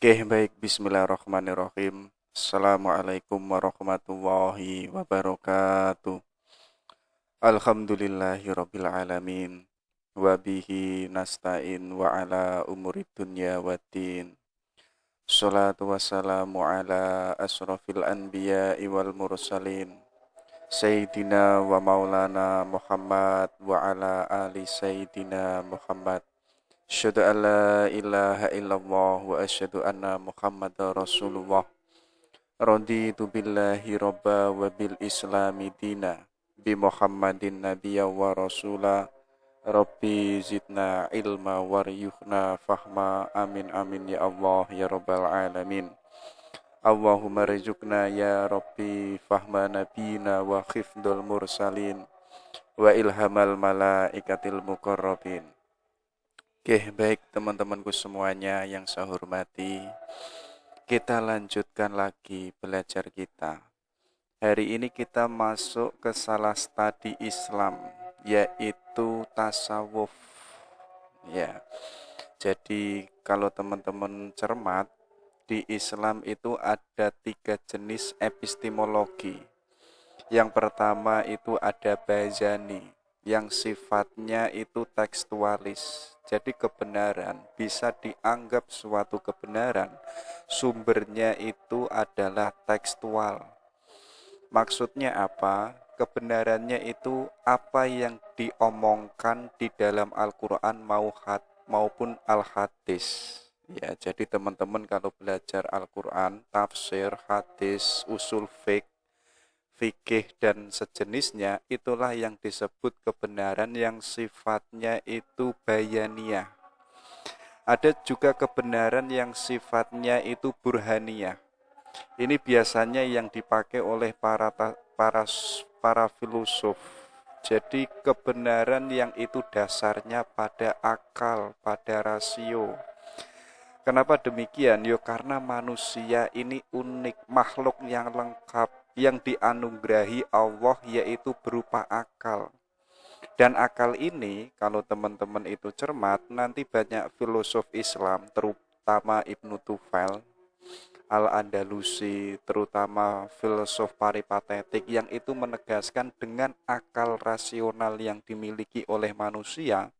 Oke, baik. Bismillahirrahmanirrahim. Assalamualaikum warahmatullahi wabarakatuh. Alhamdulillahirabbil alamin. Wa bihi nasta'in wa ala umuri dunya waddin. Salatu wassalamu ala asrafil anbiya'i wal mursalin. Sayyidina wa maulana Muhammad wa ala ali Sayyidina Muhammad. Asyhadu an la ilaha illallah wa asyhadu anna Muhammadar Rasulullah. Raditu billahi robba wa bil islami dina bi Muhammadin nabiyya wa rasula. Rabbi zidna ilma waryuhna fahma. Amin amin ya Allah ya rabbal alamin. Allahumma rizukna ya Rabbi fahma nabina wa khifdul mursalin wa ilhamal malaikatil muqarrabin. Oke, baik teman-temanku semuanya yang saya hormati, kita lanjutkan lagi belajar kita. Hari ini kita masuk ke salah studi Islam, yaitu tasawuf. Ya, jadi kalau teman-teman cermat, di Islam itu ada 3 jenis epistemologi. Yang pertama itu ada Bazani, yang sifatnya itu tekstualis. Jadi kebenaran bisa dianggap suatu kebenaran, sumbernya itu adalah tekstual. Maksudnya apa? Kebenarannya itu apa yang diomongkan di dalam Al-Quran maupun Al-Hadis. Ya, jadi teman-teman kalau belajar Al-Quran, tafsir, hadis, usul fikih dan sejenisnya, itulah yang disebut kebenaran yang sifatnya itu bayaniyah. Ada juga kebenaran yang sifatnya itu burhaniyah. Ini biasanya yang dipakai oleh para filosof. Jadi kebenaran yang itu dasarnya pada akal, pada rasio. Kenapa demikian? Karena manusia ini unik, makhluk yang lengkap, yang dianugerahi Allah, yaitu berupa akal. Dan akal ini, kalau teman-teman itu cermat, nanti banyak filosof Islam, terutama Ibnu Tufail, Al-Andalusi, terutama filosof peripatetik, yang itu menegaskan dengan akal rasional yang dimiliki oleh manusia,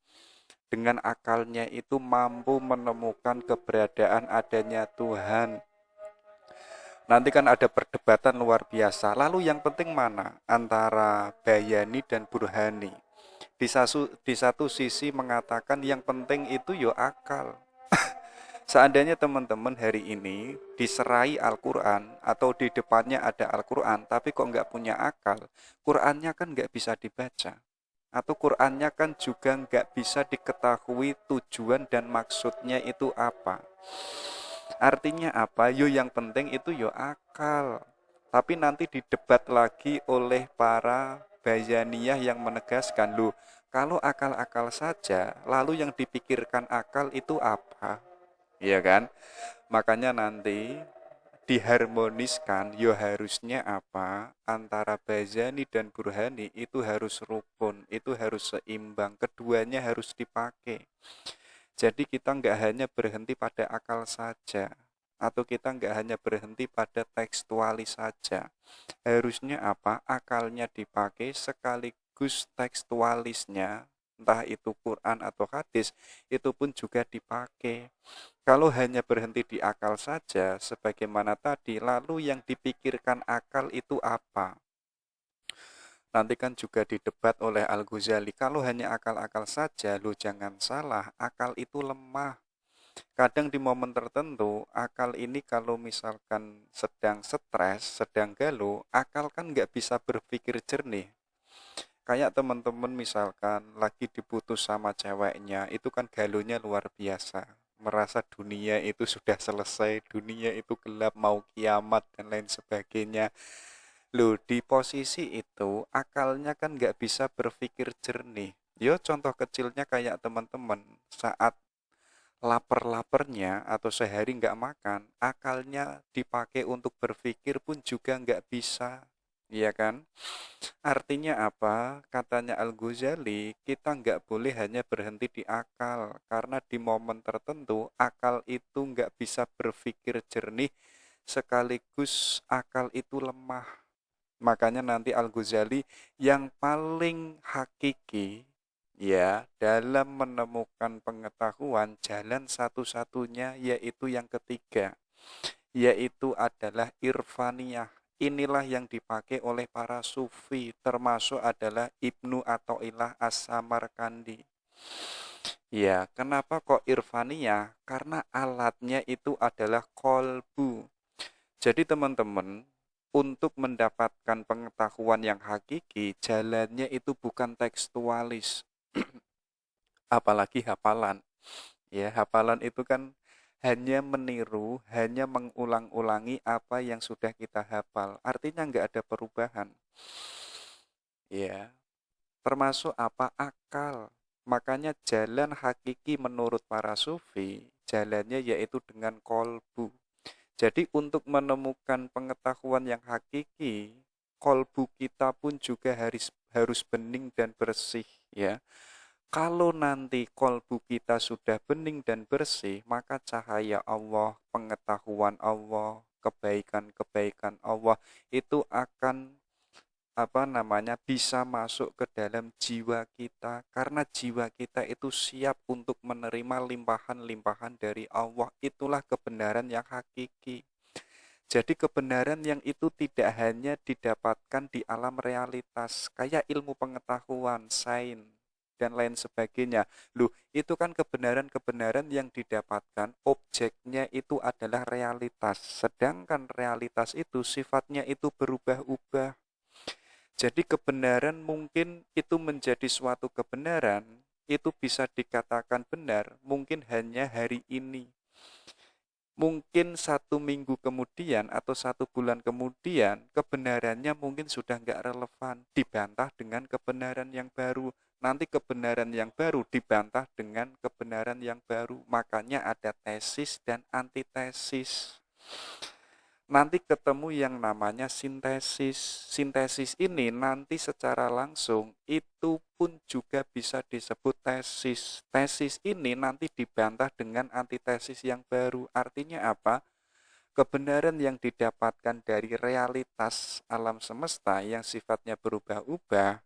dengan akalnya itu mampu menemukan keberadaan adanya Tuhan. Nanti kan ada perdebatan luar biasa. Lalu yang penting mana? Antara Bayani dan Burhani. Di satu sisi mengatakan yang penting itu akal. Seandainya teman-teman hari ini diserai Al-Quran atau di depannya ada Al-Quran, tapi kok nggak punya akal, Qurannya kan nggak bisa dibaca. Atau Qurannya kan juga nggak bisa diketahui tujuan dan maksudnya itu apa. Artinya apa? Yang penting itu akal. Tapi nanti didebat lagi oleh para Bayaniyah yang menegaskan, kalau akal-akal saja, lalu yang dipikirkan akal itu apa? Iya kan? Makanya nanti diharmoniskan, harusnya apa? Antara Bazani dan Burhani itu harus rukun, itu harus seimbang, keduanya harus dipakai. Jadi kita nggak hanya berhenti pada akal saja, atau kita nggak hanya berhenti pada tekstualis saja. Harusnya apa? Akalnya dipakai sekaligus tekstualisnya, entah itu Quran atau hadis, itu pun juga dipakai. Kalau hanya berhenti di akal saja, sebagaimana tadi, lalu yang dipikirkan akal itu apa? Nanti kan juga didebat oleh Al-Ghazali, kalau hanya akal-akal saja, jangan salah, akal itu lemah. Kadang di momen tertentu, akal ini kalau misalkan sedang stres, sedang galau, akal kan nggak bisa berpikir jernih. Kayak teman-teman misalkan lagi diputus sama ceweknya, itu kan galunya luar biasa. Merasa dunia itu sudah selesai, dunia itu gelap, mau kiamat dan lain sebagainya. Di posisi itu akalnya kan nggak bisa berpikir jernih. Contoh kecilnya kayak teman-teman saat lapar-laparnya atau sehari nggak makan, akalnya dipakai untuk berpikir pun juga nggak bisa. Iya kan? Artinya apa? Katanya Al-Ghazali, kita nggak boleh hanya berhenti di akal, karena di momen tertentu akal itu nggak bisa berpikir jernih, sekaligus akal itu lemah. Makanya nanti Al-Ghazali yang paling hakiki ya dalam menemukan pengetahuan, jalan satu-satunya yaitu yang ketiga, yaitu adalah irfaniyah. Inilah yang dipakai oleh para sufi, termasuk adalah Ibnu Athaillah As-Samarkandi. Ya, kenapa kok irfaniyah? Karena alatnya itu adalah kolbu. Jadi teman-teman, untuk mendapatkan pengetahuan yang hakiki, jalannya itu bukan tekstualis, apalagi hafalan. Ya, hafalan itu kan hanya meniru, hanya mengulang-ulangi apa yang sudah kita hafal. Artinya nggak ada perubahan. Ya, termasuk apa? Akal. Makanya jalan hakiki menurut para sufi, jalannya yaitu dengan kolbu. Jadi untuk menemukan pengetahuan yang hakiki, kolbu kita pun juga harus bening dan bersih ya. Kalau nanti kolbu kita sudah bening dan bersih, maka cahaya Allah, pengetahuan Allah, kebaikan-kebaikan Allah itu akan bisa masuk ke dalam jiwa kita, karena jiwa kita itu siap untuk menerima limpahan-limpahan dari Allah. Itulah kebenaran yang hakiki. Jadi kebenaran yang itu tidak hanya didapatkan di alam realitas, kayak ilmu pengetahuan, sains, dan lain sebagainya. Loh, itu kan kebenaran-kebenaran yang didapatkan, objeknya itu adalah realitas. Sedangkan realitas itu sifatnya itu berubah-ubah. Jadi kebenaran mungkin itu menjadi suatu kebenaran, itu bisa dikatakan benar, mungkin hanya hari ini. Mungkin 1 minggu kemudian atau 1 bulan kemudian, kebenarannya mungkin sudah nggak relevan, dibantah dengan kebenaran yang baru. Nanti kebenaran yang baru dibantah dengan kebenaran yang baru. Makanya ada tesis dan antitesis. Nanti ketemu yang namanya sintesis. Sintesis ini nanti secara langsung itu pun juga bisa disebut tesis. Tesis ini nanti dibantah dengan antitesis yang baru. Artinya apa? Kebenaran yang didapatkan dari realitas alam semesta yang sifatnya berubah-ubah,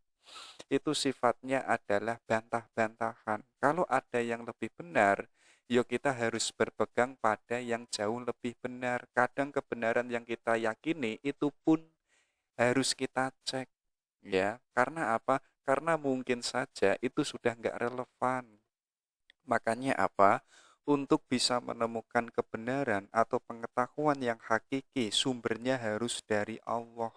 itu sifatnya adalah bantah-bantahan. Kalau ada yang lebih benar, yuk kita harus berpegang pada yang jauh lebih benar. Kadang kebenaran yang kita yakini itu pun harus kita cek. Ya, karena apa? Karena mungkin saja itu sudah nggak relevan. Makanya apa? Untuk bisa menemukan kebenaran atau pengetahuan yang hakiki, sumbernya harus dari Allah.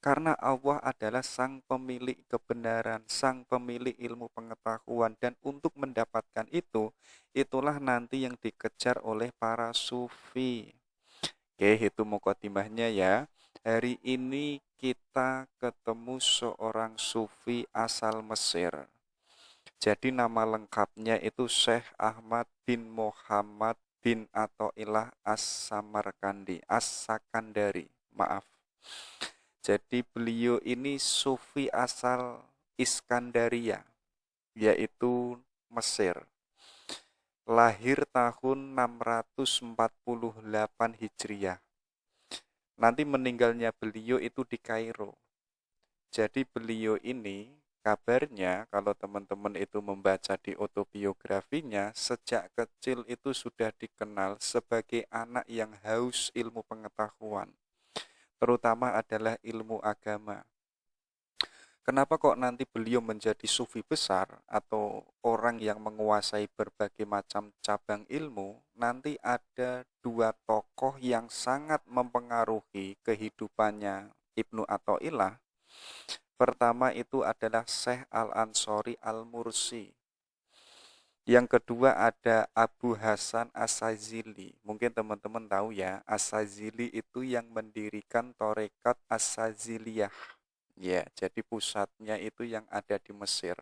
Karena Allah adalah sang pemilik kebenaran, sang pemilik ilmu pengetahuan. Dan untuk mendapatkan itu, itulah nanti yang dikejar oleh para sufi. Oke, itu mukadimahnya ya. Hari ini kita ketemu seorang sufi asal Mesir. Jadi nama lengkapnya itu Syekh Ahmad bin Muhammad bin Athaillah As-Samarkandi, As-Sakandari, maaf. Jadi beliau ini sufi asal Iskandaria, yaitu Mesir. Lahir tahun 648 Hijriah. Nanti meninggalnya beliau itu di Kairo. Jadi beliau ini kabarnya kalau teman-teman itu membaca di autobiografinya, sejak kecil itu sudah dikenal sebagai anak yang haus ilmu pengetahuan, terutama adalah ilmu agama. Kenapa kok nanti beliau menjadi sufi besar atau orang yang menguasai berbagai macam cabang ilmu? Nanti ada 2 tokoh yang sangat mempengaruhi kehidupannya Ibnu Athaillah. Pertama itu adalah Syekh Al-Ansori Al-Mursi. Yang kedua ada Abu Hasan As-Sazili. Mungkin teman-teman tahu ya, As-Sazili itu yang mendirikan Tarekat As-Saziliyah. Ya, jadi pusatnya itu yang ada di Mesir.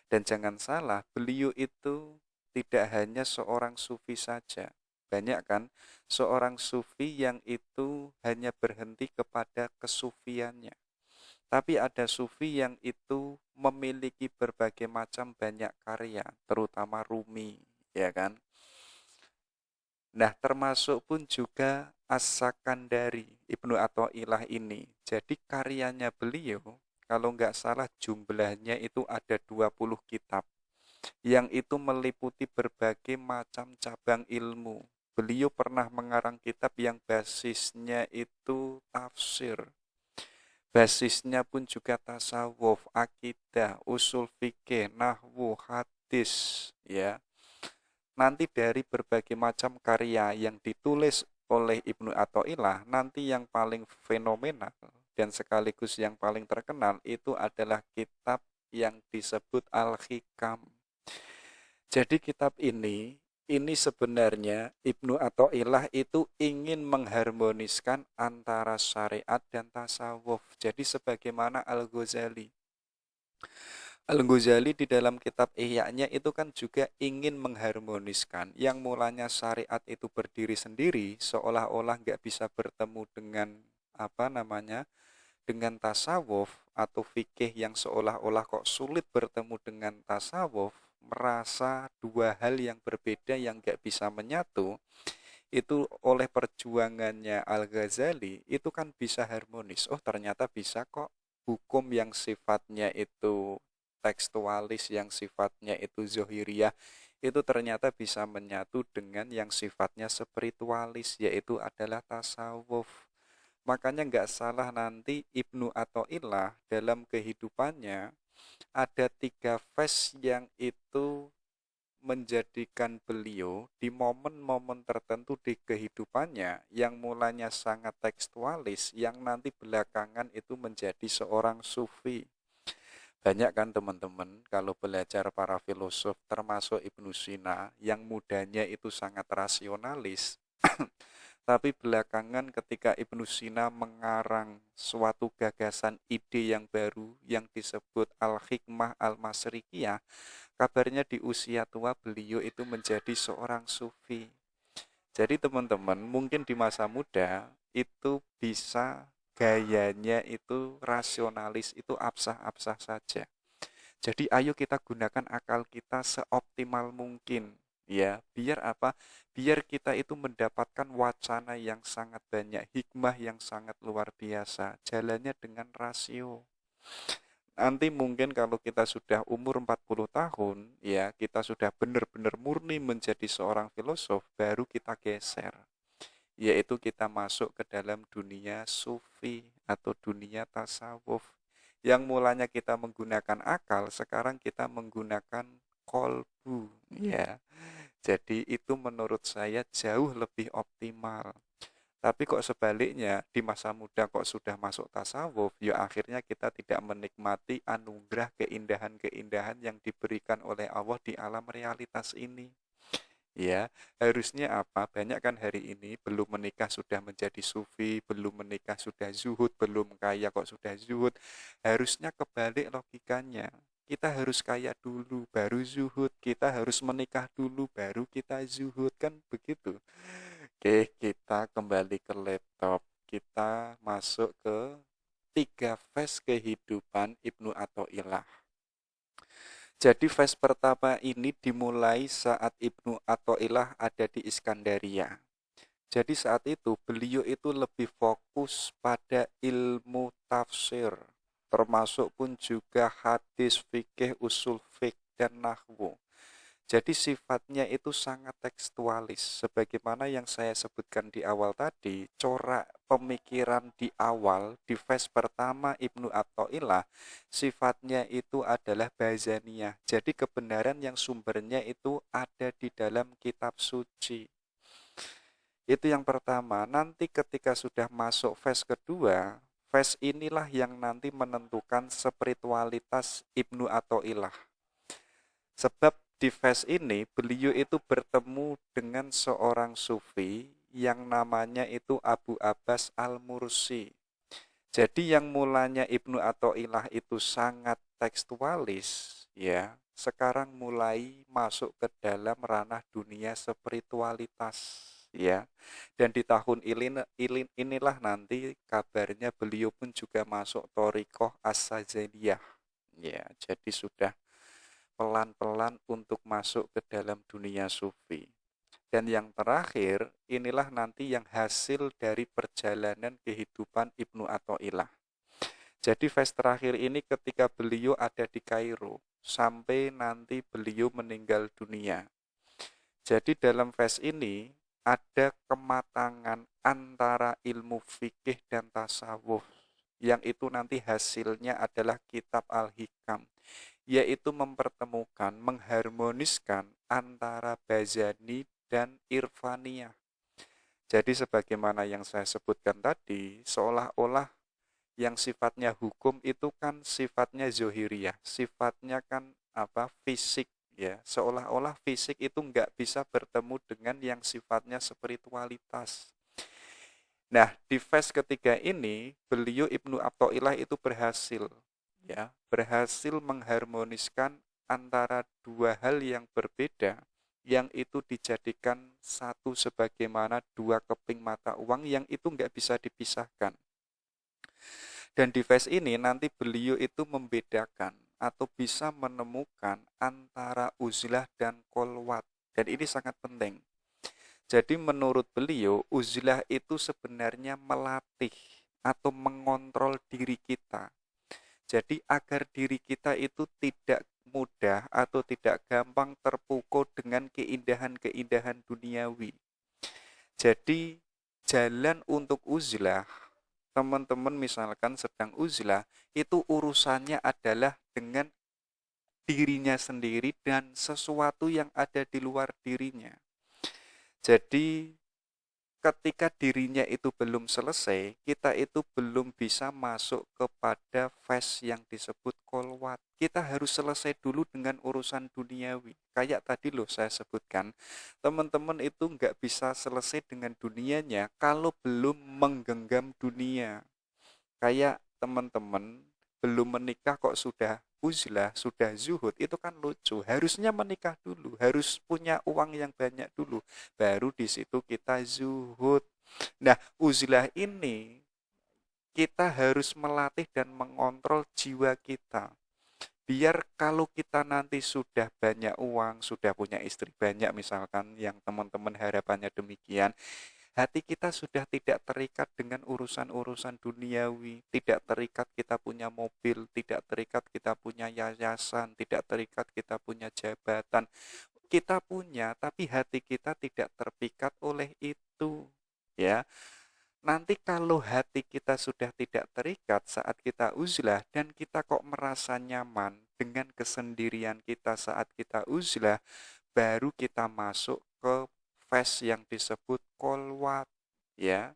Dan jangan salah, beliau itu tidak hanya seorang sufi saja. Banyak kan seorang sufi yang itu hanya berhenti kepada kesufiannya. Tapi ada sufi yang itu memiliki berbagai macam banyak karya, terutama Rumi, ya kan? Nah, termasuk pun juga As-Sakandari, Ibnu Athaillah ini. Jadi karyanya beliau, kalau nggak salah jumlahnya itu ada 20 kitab, yang itu meliputi berbagai macam cabang ilmu. Beliau pernah mengarang kitab yang basisnya itu tafsir. Basisnya pun juga tasawuf, akidah, usul fikih, nahwu, hadis, ya. Nanti dari berbagai macam karya yang ditulis oleh Ibnu Athaillah, nanti yang paling fenomenal dan sekaligus yang paling terkenal itu adalah kitab yang disebut Al-Hikam. Jadi kitab ini sebenarnya Ibnu Athaillah itu ingin mengharmoniskan antara syariat dan tasawuf. Jadi sebagaimana Al-Ghazali. Al-Ghazali di dalam kitab Ihya-nya itu kan juga ingin mengharmoniskan yang mulanya syariat itu berdiri sendiri seolah-olah nggak bisa bertemu dengan dengan tasawuf atau fikih yang seolah-olah kok sulit bertemu dengan tasawuf, merasa dua hal yang berbeda yang nggak bisa menyatu, itu oleh perjuangannya Al-Ghazali itu kan bisa harmonis. Oh ternyata bisa kok hukum yang sifatnya itu tekstualis, yang sifatnya itu zohiriyah, itu ternyata bisa menyatu dengan yang sifatnya spiritualis, yaitu adalah tasawuf. Makanya nggak salah nanti Ibnu Athaillah dalam kehidupannya ada 3 fase yang itu menjadikan beliau di momen-momen tertentu di kehidupannya yang mulanya sangat tekstualis yang nanti belakangan itu menjadi seorang sufi. Banyak kan teman-teman kalau belajar para filosof termasuk Ibnu Sina yang mudanya itu sangat rasionalis. Tapi belakangan ketika Ibnu Sina mengarang suatu gagasan ide yang baru yang disebut Al-Hikmah Al-Masrikiyah, kabarnya di usia tua beliau itu menjadi seorang sufi. Jadi teman-teman mungkin di masa muda itu bisa gayanya itu rasionalis, itu absah-absah saja. Jadi ayo kita gunakan akal kita seoptimal mungkin, ya. Biar apa? Biar kita itu mendapatkan wacana yang sangat banyak, hikmah yang sangat luar biasa. Jalannya dengan rasio. Nanti mungkin kalau kita sudah umur 40 tahun, ya, kita sudah benar-benar murni menjadi seorang filosof, baru kita geser, yaitu kita masuk ke dalam dunia sufi atau dunia tasawuf. Yang mulanya kita menggunakan akal, sekarang kita menggunakan kolbu, ya. Jadi itu menurut saya jauh lebih optimal. Tapi kok sebaliknya, di masa muda kok sudah masuk tasawuf, ya akhirnya kita tidak menikmati anugerah keindahan-keindahan yang diberikan oleh Allah di alam realitas ini. Ya, harusnya apa? Banyak kan hari ini belum menikah sudah menjadi sufi, belum menikah sudah zuhud, belum kaya kok sudah zuhud. Harusnya kebalik logikanya. Kita harus kaya dulu, baru zuhud. Kita harus menikah dulu, baru kita zuhud. Kan begitu. Oke, kita kembali ke laptop. Kita masuk ke 3 fase kehidupan Ibnu Athaillah. Jadi fase pertama ini dimulai saat Ibnu Athaillah ada di Iskandaria. Jadi saat itu beliau itu lebih fokus pada ilmu tafsir, termasuk pun juga hadis, fikih, usul fiqh, dan nahwu. Jadi sifatnya itu sangat tekstualis. Sebagaimana yang saya sebutkan di awal tadi, corak pemikiran di awal, di fase pertama Ibnu Athaillah, sifatnya itu adalah bazaniyah. Jadi kebenaran yang sumbernya itu ada di dalam kitab suci. Itu yang pertama. Nanti ketika sudah masuk fase kedua, fase inilah yang nanti menentukan spiritualitas Ibnu Athaillah. Sebab di fase ini beliau itu bertemu dengan seorang sufi yang namanya itu Abu Abbas Al-Mursi. Jadi yang mulanya Ibnu Athaillah itu sangat tekstualis, ya, sekarang mulai masuk ke dalam ranah dunia spiritualitas. ya. Dan di tahun inilah nanti kabarnya beliau pun juga masuk Thariqah As-Sadzaliyah. Ya, jadi sudah pelan-pelan untuk masuk ke dalam dunia sufi. Dan yang terakhir, inilah nanti yang hasil dari perjalanan kehidupan Ibnu Athaillah. Jadi fase terakhir ini ketika beliau ada di Kairo, sampai nanti beliau meninggal dunia. Jadi dalam fase ini, ada kematangan antara ilmu fikih dan tasawuf, yang itu nanti hasilnya adalah kitab Al-Hikam, yaitu mempertemukan, mengharmoniskan antara Bazani dan Irfaniyah. Jadi sebagaimana yang saya sebutkan tadi, seolah-olah yang sifatnya hukum itu kan sifatnya zohiriyah, sifatnya kan fisik, ya, seolah-olah fisik itu nggak bisa bertemu dengan yang sifatnya spiritualitas. Nah, di fase ketiga ini beliau Ibnu Athaillah itu berhasil mengharmoniskan antara dua hal yang berbeda, yang itu dijadikan satu sebagaimana dua keping mata uang yang itu nggak bisa dipisahkan. Dan di fase ini nanti beliau itu membedakan atau bisa menemukan antara uzlah dan kolwat. Dan ini sangat penting. Jadi menurut beliau, uzlah itu sebenarnya melatih atau mengontrol diri kita. Jadi agar diri kita itu tidak mudah atau tidak gampang terpukau dengan keindahan-keindahan duniawi. Jadi jalan untuk uzlah, teman-teman misalkan sedang uzlah, itu urusannya adalah dengan dirinya sendiri dan sesuatu yang ada di luar dirinya. Jadi ketika dirinya itu belum selesai, kita itu belum bisa masuk kepada fase yang disebut kolwat. Kita harus selesai dulu dengan urusan duniawi. Kayak tadi loh saya sebutkan, teman-teman itu nggak bisa selesai dengan dunianya kalau belum menggenggam dunia. Kayak teman-teman belum menikah kok sudah uzlah, sudah zuhud, itu kan lucu. Harusnya menikah dulu, harus punya uang yang banyak dulu, baru di situ kita zuhud. Nah, uzlah ini kita harus melatih dan mengontrol jiwa kita. Biar kalau kita nanti sudah banyak uang, sudah punya istri banyak misalkan, yang teman-teman harapannya demikian, hati kita sudah tidak terikat dengan urusan-urusan duniawi, tidak terikat kita punya mobil, tidak terikat kita punya yayasan, tidak terikat kita punya jabatan. Kita punya, tapi hati kita tidak terpikat oleh itu. Ya, nanti kalau hati kita sudah tidak terikat saat kita uzlah dan kita kok merasa nyaman dengan kesendirian kita saat kita uzlah, baru kita masuk ke fase yang disebut kolwat, ya.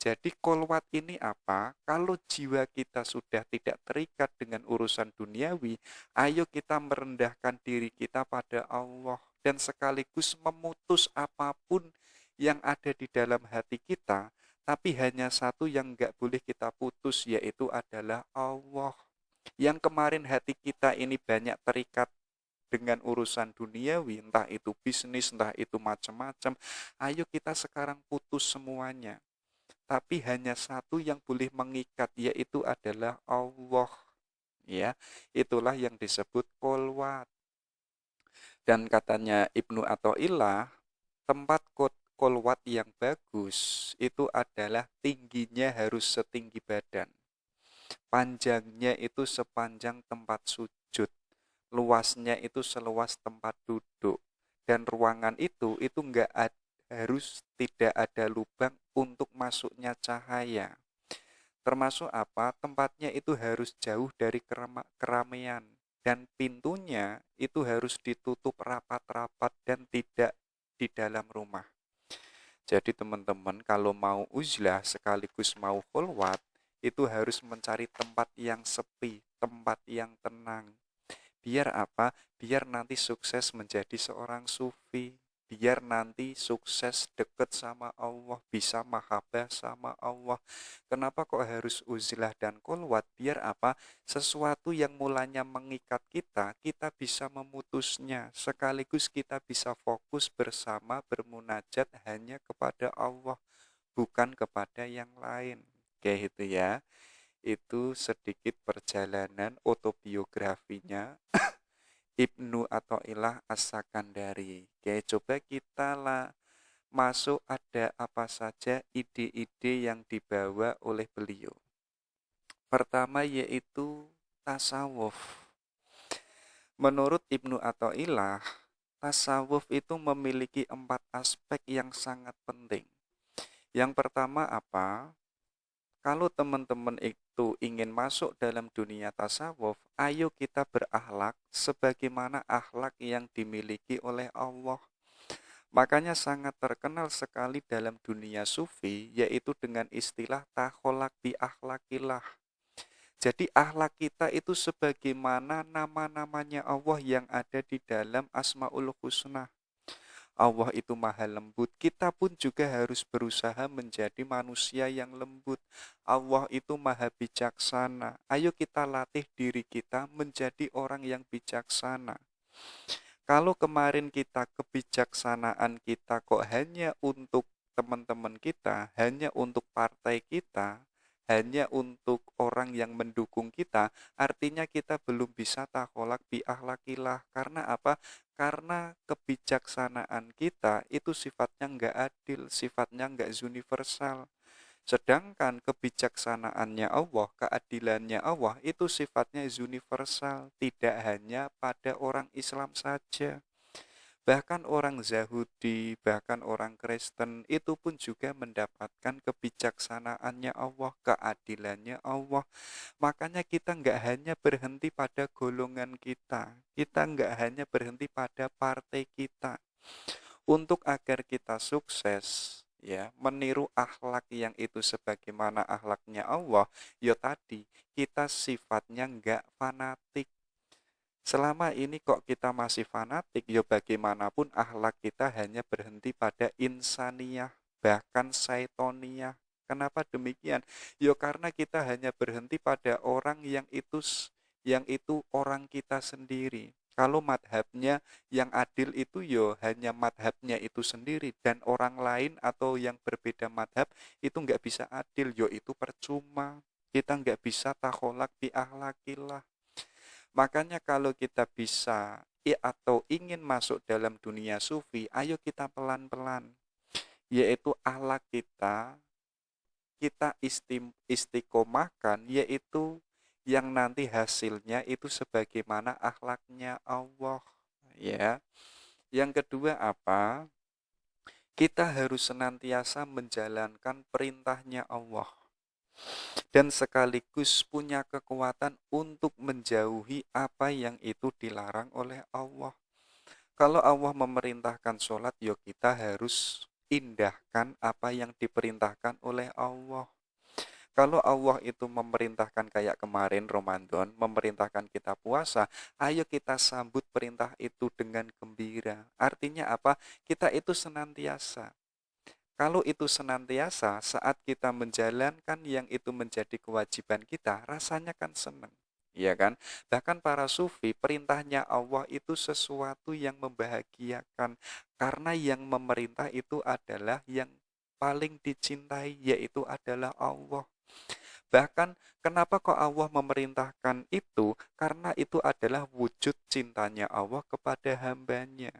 Jadi kolwat ini apa? Kalau jiwa kita sudah tidak terikat dengan urusan duniawi, ayo kita merendahkan diri kita pada Allah dan sekaligus memutus apapun yang ada di dalam hati kita, tapi hanya satu yang nggak boleh kita putus, yaitu adalah Allah. Yang kemarin hati kita ini banyak terikat dengan urusan duniawi, entah itu bisnis, entah itu macam-macam. Ayo kita sekarang putus semuanya. Tapi hanya satu yang boleh mengikat, yaitu adalah Allah. Ya, itulah yang disebut kolwat. Dan katanya Ibnu Athaillah, tempat kolwat yang bagus itu adalah tingginya harus setinggi badan. Panjangnya itu sepanjang tempat sujud. Luasnya itu seluas tempat duduk, dan ruangan itu enggak harus tidak ada lubang untuk masuknya cahaya. Termasuk apa? Tempatnya itu harus jauh dari keramaian, dan pintunya itu harus ditutup rapat-rapat dan tidak di dalam rumah. Jadi teman-teman kalau mau uzlah sekaligus mau khulwat, itu harus mencari tempat yang sepi, tempat yang tenang. Biar apa? Biar nanti sukses menjadi seorang sufi. biar nanti sukses deket sama Allah, bisa mahabbah sama Allah. Kenapa kok harus uzlah dan kolwat? Biar apa? Sesuatu yang mulanya mengikat kita, kita bisa memutusnya. Sekaligus kita bisa fokus bersama bermunajat hanya kepada Allah, bukan kepada yang lain. Kayak gitu ya. Itu sedikit perjalanan autobiografinya Ibnu Athaillah As-Sakandari. Oke, coba kita masuk ada apa saja ide-ide yang dibawa oleh beliau. Pertama yaitu tasawuf. Menurut Ibnu Athaillah, tasawuf itu memiliki 4 aspek yang sangat penting. Yang pertama apa? Kalau teman-teman itu ingin masuk dalam dunia tasawuf, ayo kita berakhlak sebagaimana akhlak yang dimiliki oleh Allah. Makanya sangat terkenal sekali dalam dunia sufi, yaitu dengan istilah takholak bi akhlakillah. Jadi akhlak kita itu sebagaimana nama-namanya Allah yang ada di dalam Asmaul Husna. Allah itu maha lembut, kita pun juga harus berusaha menjadi manusia yang lembut. Allah itu maha bijaksana, ayo kita latih diri kita menjadi orang yang bijaksana. Kalau kemarin kita kebijaksanaan kita kok hanya untuk teman-teman kita, hanya untuk partai kita, hanya untuk orang yang mendukung kita, artinya kita belum bisa takholak bi akhlakillah. Karena apa? Karena kebijaksanaan kita itu sifatnya enggak adil, sifatnya enggak universal. Sedangkan kebijaksanaannya Allah, keadilannya Allah itu sifatnya universal, tidak hanya pada orang Islam saja. Bahkan orang Yahudi, bahkan orang Kristen itu pun juga mendapatkan kebijaksanaannya Allah, keadilannya Allah. Makanya kita nggak hanya berhenti pada golongan kita nggak hanya berhenti pada partai kita. Untuk agar kita sukses, ya, meniru akhlak yang itu sebagaimana akhlaknya Allah, ya tadi, kita sifatnya nggak fanatik. Selama ini kok kita masih fanatik, ya bagaimanapun akhlak kita hanya berhenti pada insaniyah, bahkan saitoniyah. Kenapa demikian? Ya karena kita hanya berhenti pada orang yang itu orang kita sendiri. Kalau madhabnya yang adil itu ya hanya madhabnya itu sendiri, dan orang lain atau yang berbeda madhab itu nggak bisa adil, ya itu percuma. Kita nggak bisa takholak bi akhlakillah. Makanya kalau kita bisa atau ingin masuk dalam dunia sufi, ayo kita pelan-pelan. Yaitu akhlak kita istiqomahkan, yaitu yang nanti hasilnya itu sebagaimana akhlaknya Allah. Ya. Yang kedua apa? Kita harus senantiasa menjalankan perintahnya Allah. Dan sekaligus punya kekuatan untuk menjauhi apa yang itu dilarang oleh Allah. Kalau Allah memerintahkan sholat, ya kita harus indahkan apa yang diperintahkan oleh Allah. Kalau Allah itu memerintahkan kayak kemarin Ramadan, memerintahkan kita puasa, ayo kita sambut perintah itu dengan gembira. Artinya apa? Kita itu senantiasa. Kalau itu senantiasa, saat kita menjalankan yang itu menjadi kewajiban kita, rasanya kan senang. Iya kan? Bahkan para sufi, perintahnya Allah itu sesuatu yang membahagiakan. Karena yang memerintah itu adalah yang paling dicintai, yaitu adalah Allah. Bahkan kenapa kok Allah memerintahkan itu? Karena itu adalah wujud cintanya Allah kepada hambanya.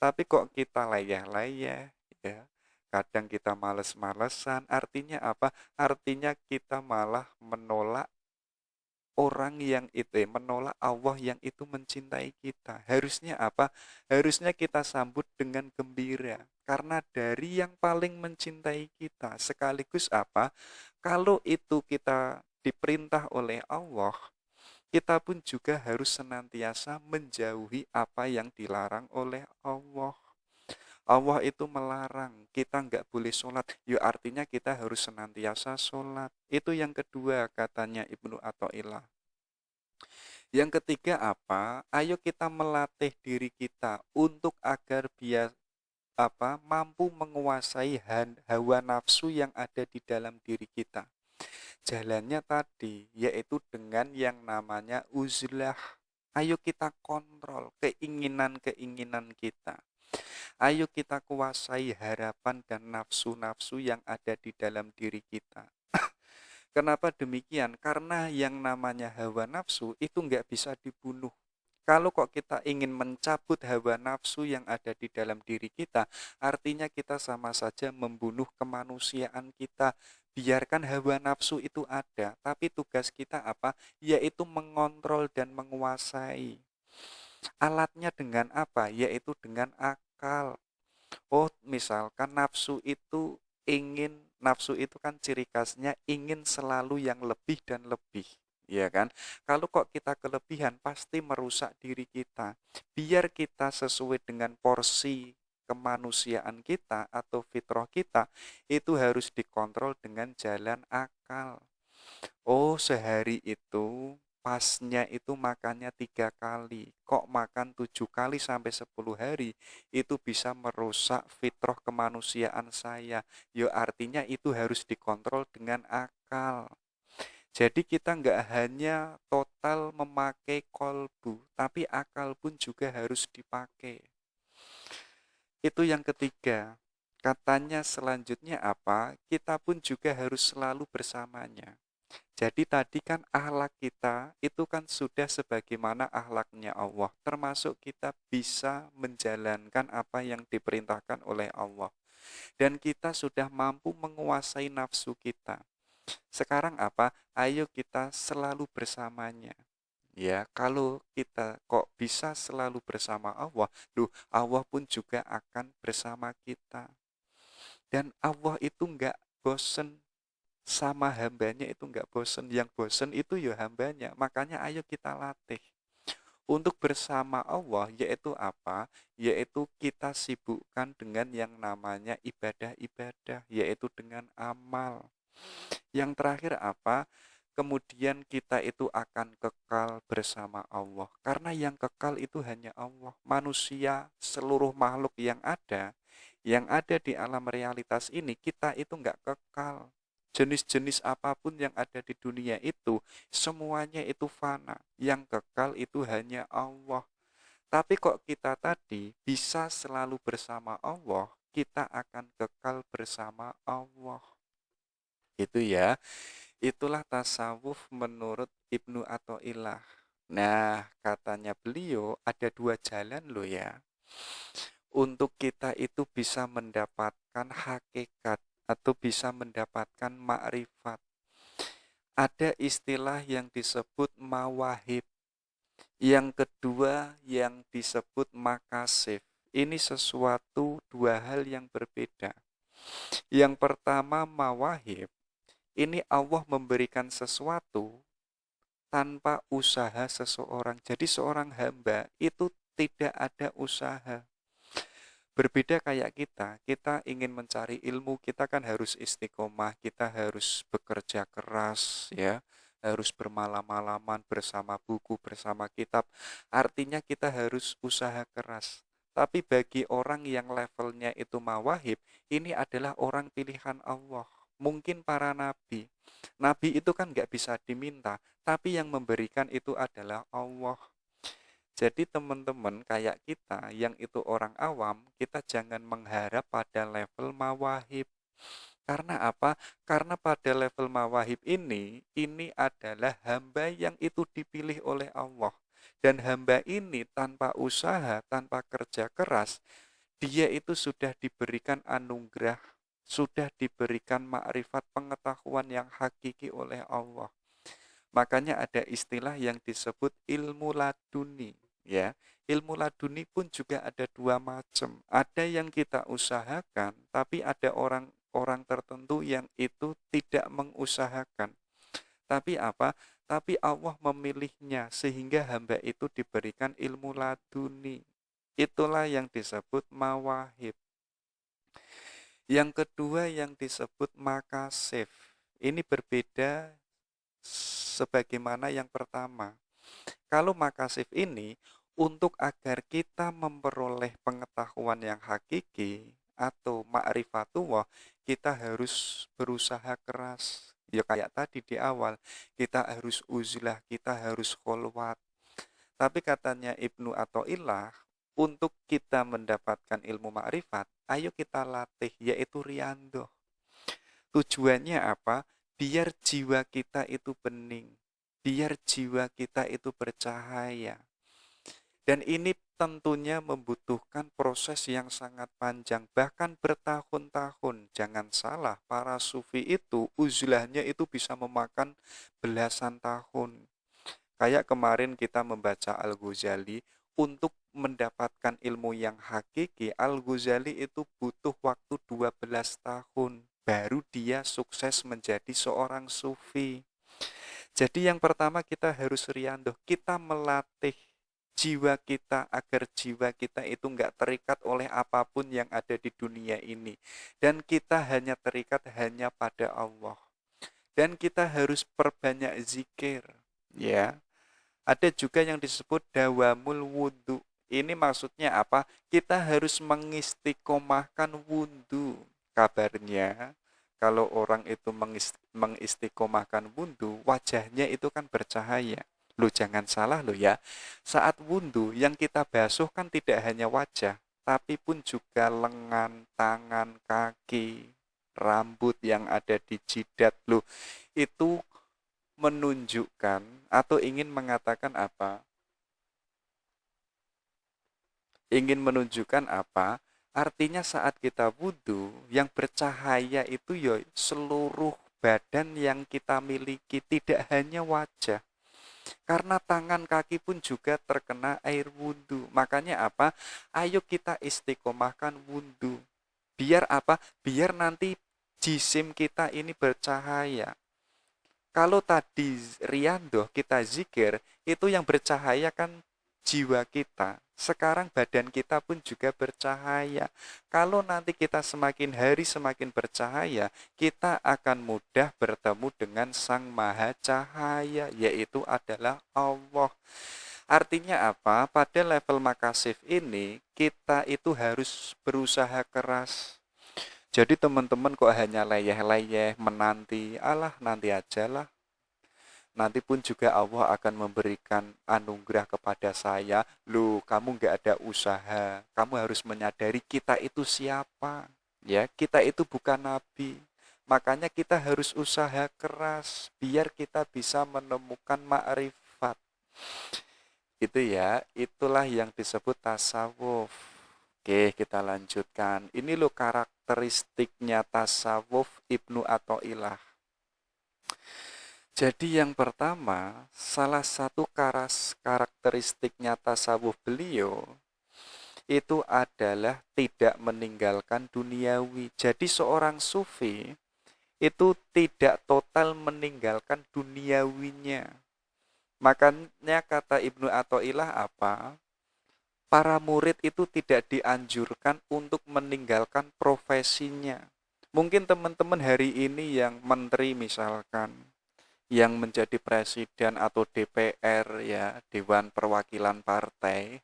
Tapi kok kita layah-layah, ya. Kadang kita males-malesan, artinya apa? Artinya kita malah menolak orang yang itu, menolak Allah yang itu mencintai kita. Harusnya apa? Harusnya kita sambut dengan gembira. Karena dari yang paling mencintai kita, sekaligus apa? Kalau itu kita diperintah oleh Allah, kita pun juga harus senantiasa menjauhi apa yang dilarang oleh Allah. Allah itu melarang kita nggak boleh sholat, ya artinya kita harus senantiasa sholat. Itu yang kedua katanya Ibnu Athaillah. Yang ketiga apa? Ayo kita melatih diri kita untuk agar mampu menguasai hawa nafsu yang ada di dalam diri kita. Jalannya tadi yaitu dengan yang namanya uzlah. Ayo kita kontrol keinginan-keinginan kita. Ayo kita kuasai harapan dan nafsu-nafsu yang ada di dalam diri kita. Kenapa demikian? Karena yang namanya hawa nafsu itu nggak bisa dibunuh. Kalau kok kita ingin mencabut hawa nafsu yang ada di dalam diri kita, artinya kita sama saja membunuh kemanusiaan kita. Biarkan hawa nafsu itu ada, tapi tugas kita apa? Yaitu mengontrol dan menguasai. Alatnya dengan apa? Yaitu dengan akal. Oh, misalkan nafsu itu kan ciri khasnya ingin selalu yang lebih dan lebih, ya kan? Kalau kok kita kelebihan pasti merusak diri kita. Biar kita sesuai dengan porsi kemanusiaan kita atau fitrah kita, itu harus dikontrol dengan jalan akal. Oh, sehari itu pasnya itu makannya 3 kali. Kok makan 7 kali sampai 10 hari, itu bisa merusak fitrah kemanusiaan saya. Ya artinya itu harus dikontrol dengan akal. Jadi kita nggak hanya total memakai kolbu, tapi akal pun juga harus dipakai. Itu yang ketiga. Katanya selanjutnya apa? Kita pun juga harus selalu bersamanya. Jadi tadi kan akhlak kita itu kan sudah sebagaimana akhlaknya Allah, termasuk kita bisa menjalankan apa yang diperintahkan oleh Allah. Dan kita sudah mampu menguasai nafsu kita. Sekarang apa? Ayo kita selalu bersamanya. Ya, kalau kita kok bisa selalu bersama Allah, Allah pun juga akan bersama kita. Dan Allah itu nggak bosen sama hambanya, itu nggak bosen. Yang bosen itu ya hambanya. Makanya ayo kita latih untuk bersama Allah, yaitu apa? Yaitu kita sibukkan dengan yang namanya ibadah-ibadah, yaitu dengan amal. Yang terakhir apa? Kemudian kita itu akan kekal bersama Allah. Karena yang kekal itu hanya Allah. Manusia, seluruh makhluk yang ada di alam realitas ini, kita itu nggak kekal. Jenis-jenis apapun yang ada di dunia itu, semuanya itu fana. Yang kekal itu hanya Allah. Tapi kok kita tadi bisa selalu bersama Allah, kita akan kekal bersama Allah. Itu ya. Itulah tasawuf menurut Ibnu Athaillah. Nah, katanya beliau ada 2 jalan loh ya. Untuk kita itu bisa mendapatkan hakikat atau bisa mendapatkan makrifat. Ada istilah yang disebut mawahib. Yang kedua yang disebut makasif. Ini sesuatu 2 hal yang berbeda. Yang pertama mawahib. Ini Allah memberikan sesuatu tanpa usaha seseorang. Jadi seorang hamba itu tidak ada usaha. Berbeda kayak kita ingin mencari ilmu, kita kan harus istiqomah, kita harus bekerja keras ya, harus bermalam-malaman bersama buku, bersama kitab. Artinya kita harus usaha keras. Tapi bagi orang yang levelnya itu mawahib, ini adalah orang pilihan Allah. Mungkin para nabi. Nabi itu kan nggak bisa diminta, tapi yang memberikan itu adalah Allah. Jadi teman-teman kayak kita yang itu orang awam, kita jangan mengharap pada level mawahib. Karena apa? Karena pada level mawahib ini adalah hamba yang itu dipilih oleh Allah. Dan hamba ini tanpa usaha, tanpa kerja keras, dia itu sudah diberikan anugerah, sudah diberikan makrifat pengetahuan yang hakiki oleh Allah. Makanya ada istilah yang disebut ilmu laduni, ya. Ilmu laduni pun juga ada 2 macam. Ada yang kita usahakan, tapi ada orang-orang tertentu yang itu tidak mengusahakan. Tapi apa? Tapi Allah memilihnya sehingga hamba itu diberikan ilmu laduni. Itulah yang disebut mawahib. Yang kedua yang disebut makasif. Ini berbeda sebagaimana yang pertama. Kalau makasif ini, Untuk agar kita memperoleh pengetahuan yang hakiki atau ma'rifatullah, kita harus berusaha keras. Ya kayak tadi di awal, kita harus uzlah, kita harus kholwat. Tapi katanya Ibnu Athaillah, untuk kita mendapatkan ilmu ma'rifat, ayo kita latih, yaitu riyadhah. Tujuannya apa? Biar jiwa kita itu bening, biar jiwa kita itu bercahaya. Dan ini tentunya membutuhkan proses yang sangat panjang, bahkan bertahun-tahun. Jangan salah, para sufi itu uzlahnya itu bisa memakan belasan tahun. Kayak kemarin kita membaca Al-Ghazali, untuk mendapatkan ilmu yang hakiki, Al-Ghazali itu butuh waktu 12 tahun. Baru dia sukses menjadi seorang sufi. Jadi yang pertama kita harus riyadhah, kita melatih jiwa kita agar jiwa kita itu enggak terikat oleh apapun yang ada di dunia ini. Dan kita hanya terikat hanya pada Allah. Dan kita harus perbanyak zikir. Ya, ada juga yang disebut dawamul wudhu. Ini maksudnya apa? Kita harus mengistiqomahkan wudhu. Kabarnya kalau orang itu mengistiqomahkan wudhu, wajahnya itu kan bercahaya. Lu jangan salah lo ya. Saat wudhu yang kita basuh kan tidak hanya wajah, tapi pun juga lengan, tangan, kaki, rambut yang ada di jidat lo. Itu menunjukkan atau ingin mengatakan apa? Ingin menunjukkan apa? Artinya saat kita wudhu, yang bercahaya itu ya seluruh badan yang kita miliki, tidak hanya wajah. Karena tangan kaki pun juga terkena air wudhu. Makanya apa? Ayo kita istiqomahkan wudhu. Biar apa? Biar nanti jisim kita ini bercahaya. Kalau tadi riyadhah kita zikir, itu yang bercahaya kan jiwa kita. Sekarang badan kita pun juga bercahaya. Kalau nanti kita semakin hari semakin bercahaya, kita akan mudah bertemu dengan Sang Maha Cahaya, yaitu adalah Allah. Artinya apa? Pada level makasif ini, kita itu harus berusaha keras. Jadi teman-teman kok hanya leyeh-leyeh menanti, alah nanti aja lah. Nanti pun juga Allah akan memberikan anugerah kepada saya. Loh, kamu nggak ada usaha. Kamu harus menyadari kita itu siapa. Ya, kita itu bukan nabi. Makanya kita harus usaha keras biar kita bisa menemukan ma'rifat. Itu ya, itulah yang disebut tasawuf. Oke, kita lanjutkan. Ini loh karakteristiknya tasawuf Ibnu Athaillah. Jadi yang pertama, salah satu karakteristiknya tasawuf beliau itu adalah tidak meninggalkan duniawi. Jadi seorang sufi itu tidak total meninggalkan duniawinya. Makanya kata Ibnu Athaillah apa? Para murid itu tidak dianjurkan untuk meninggalkan profesinya. Mungkin teman-teman hari ini yang menteri misalkan, yang menjadi presiden atau DPR ya, Dewan Perwakilan Partai,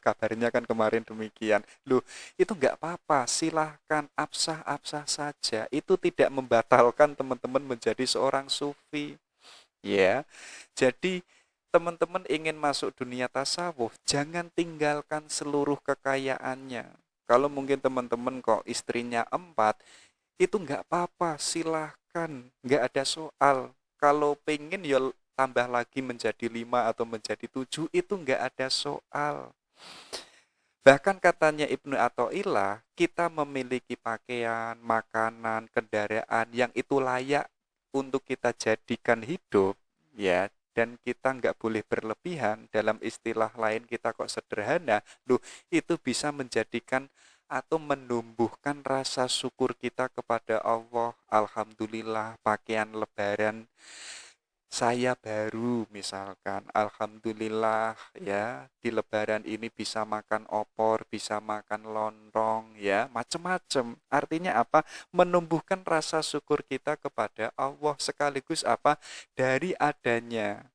kabarnya kan kemarin demikian. Loh, itu nggak apa-apa, silahkan absah-absah saja. Itu tidak membatalkan teman-teman menjadi seorang sufi. Ya, jadi teman-teman ingin masuk dunia tasawuf, jangan tinggalkan seluruh kekayaannya. Kalau mungkin teman-teman kok istrinya 4, itu nggak apa-apa, silahkan, nggak ada soal. Kalau pengen ya tambah lagi menjadi 5 atau menjadi 7, itu nggak ada soal. Bahkan katanya Ibnu Athaillah, kita memiliki pakaian, makanan, kendaraan yang itu layak untuk kita jadikan hidup, ya, dan kita nggak boleh berlebihan. Dalam istilah lain kita kok sederhana, loh itu bisa menjadikan atau menumbuhkan rasa syukur kita kepada Allah. Alhamdulillah pakaian lebaran saya baru misalkan, alhamdulillah ya di lebaran ini bisa makan opor, bisa makan lontong ya, macam-macam. Artinya apa? Menumbuhkan rasa syukur kita kepada Allah sekaligus apa? Dari adanya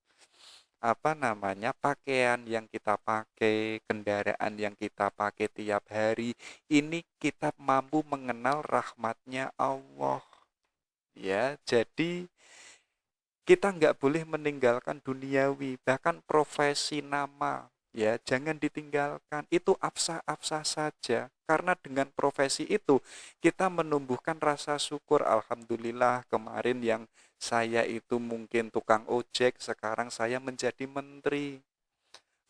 pakaian yang kita pakai, kendaraan yang kita pakai tiap hari, ini kita mampu mengenal rahmatnya Allah. Ya, jadi kita nggak boleh meninggalkan duniawi, bahkan profesi nama, ya jangan ditinggalkan. Itu absah-absah saja. Karena dengan profesi itu kita menumbuhkan rasa syukur. Alhamdulillah kemarin yang saya itu mungkin tukang ojek, sekarang saya menjadi menteri.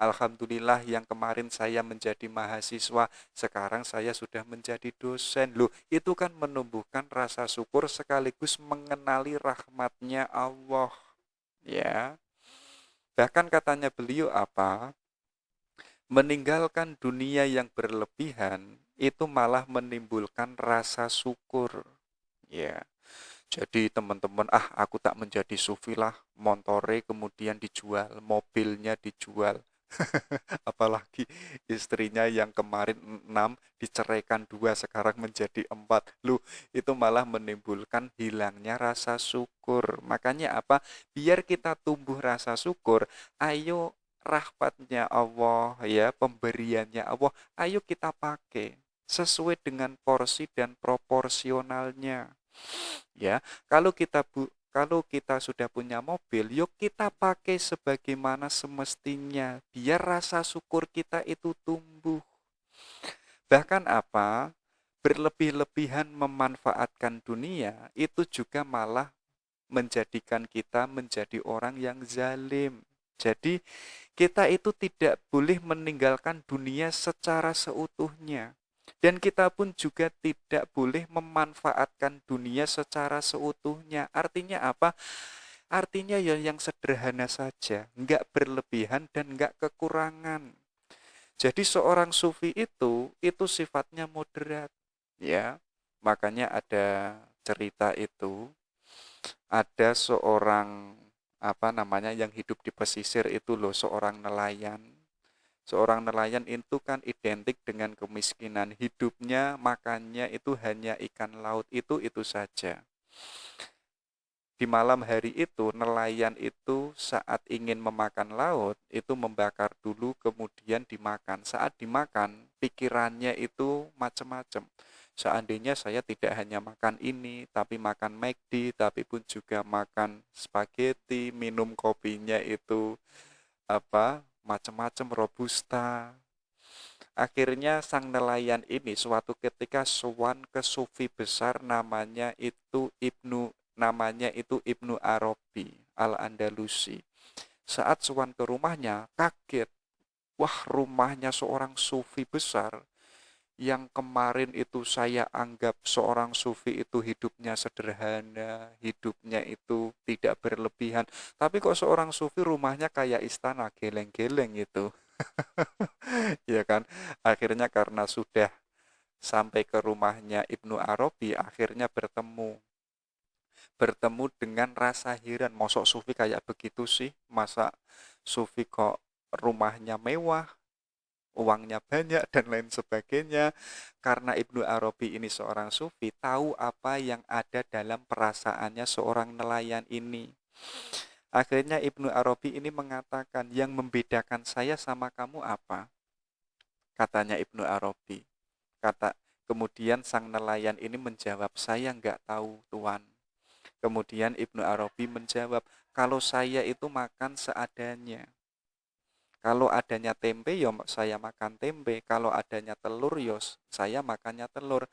Alhamdulillah yang kemarin saya menjadi mahasiswa, sekarang saya sudah menjadi dosen. Loh, itu kan menumbuhkan rasa syukur sekaligus mengenali rahmatnya Allah. Ya, bahkan katanya beliau apa? Meninggalkan dunia yang berlebihan itu malah menimbulkan rasa syukur. Ya, jadi teman-teman, aku tak menjadi sufi lah, montore kemudian dijual, mobilnya dijual. Apalagi istrinya yang kemarin 6 diceraikan 2 sekarang menjadi 4. Loh, itu malah menimbulkan hilangnya rasa syukur. Makanya apa? Biar kita tumbuh rasa syukur, ayo rahmatnya Allah ya, pemberiannya Allah, ayo kita pakai sesuai dengan porsi dan proporsionalnya. Ya, kalau kita sudah punya mobil, yuk kita pakai sebagaimana semestinya, biar rasa syukur kita itu tumbuh. Bahkan apa? Berlebih-lebihan memanfaatkan dunia itu juga malah menjadikan kita menjadi orang yang zalim. Jadi kita itu tidak boleh meninggalkan dunia secara seutuhnya. Dan kita pun juga tidak boleh memanfaatkan dunia secara seutuhnya. Artinya apa? Artinya ya yang sederhana saja, nggak berlebihan dan nggak kekurangan. Jadi seorang sufi itu sifatnya moderat, ya. Makanya ada cerita itu, ada seorang yang hidup di pesisir itu loh, seorang nelayan. Seorang nelayan itu kan identik dengan kemiskinan, hidupnya makannya itu hanya ikan laut, itu saja. Di malam hari itu nelayan itu saat ingin memakan laut itu membakar dulu kemudian dimakan. Saat dimakan pikirannya itu macam-macam. Seandainya saya tidak hanya makan ini tapi makan McD, tapi pun juga makan spaghetti, minum kopinya itu macam-macam robusta. Akhirnya sang nelayan ini suatu ketika sowan ke sufi besar namanya itu Ibnu Arabi Al-Andalusi. Saat sowan ke rumahnya, kaget. Wah, rumahnya seorang sufi besar yang kemarin itu saya anggap seorang sufi itu hidupnya sederhana, hidupnya itu tidak berlebihan. Tapi kok seorang sufi rumahnya kayak istana, geleng-geleng itu. Ya kan? Akhirnya karena sudah sampai ke rumahnya Ibnu Arabi, akhirnya bertemu dengan rasa heran. Mosok sufi kayak begitu sih? Masa sufi kok rumahnya mewah, uangnya banyak dan lain sebagainya. Karena Ibnu Arabi ini seorang sufi, tahu apa yang ada dalam perasaannya seorang nelayan ini. Akhirnya Ibnu Arabi ini mengatakan, yang membedakan saya sama kamu apa? Katanya Ibnu Arabi. Kemudian sang nelayan ini menjawab, saya nggak tahu Tuan. Kemudian Ibnu Arabi menjawab, kalau saya itu makan seadanya. Kalau adanya tempe, ya saya makan tempe. Kalau adanya telur, ya saya makannya telur.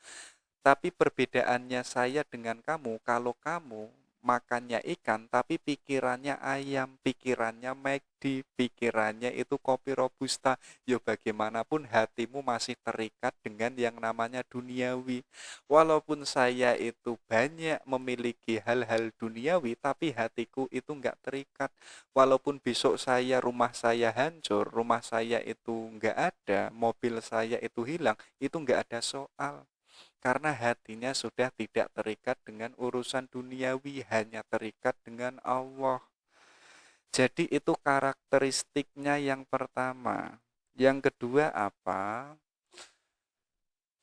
Tapi perbedaannya saya dengan kamu, kalau kamu makannya ikan, tapi pikirannya ayam, pikirannya McD, pikirannya itu kopi robusta. Ya bagaimanapun hatimu masih terikat dengan yang namanya duniawi. Walaupun saya itu banyak memiliki hal-hal duniawi, tapi hatiku itu enggak terikat. Walaupun besok rumah saya hancur, rumah saya itu enggak ada, mobil saya itu hilang, itu enggak ada soal. Karena hatinya sudah tidak terikat dengan urusan duniawi, hanya terikat dengan Allah. Jadi itu karakteristiknya yang pertama. Yang kedua apa?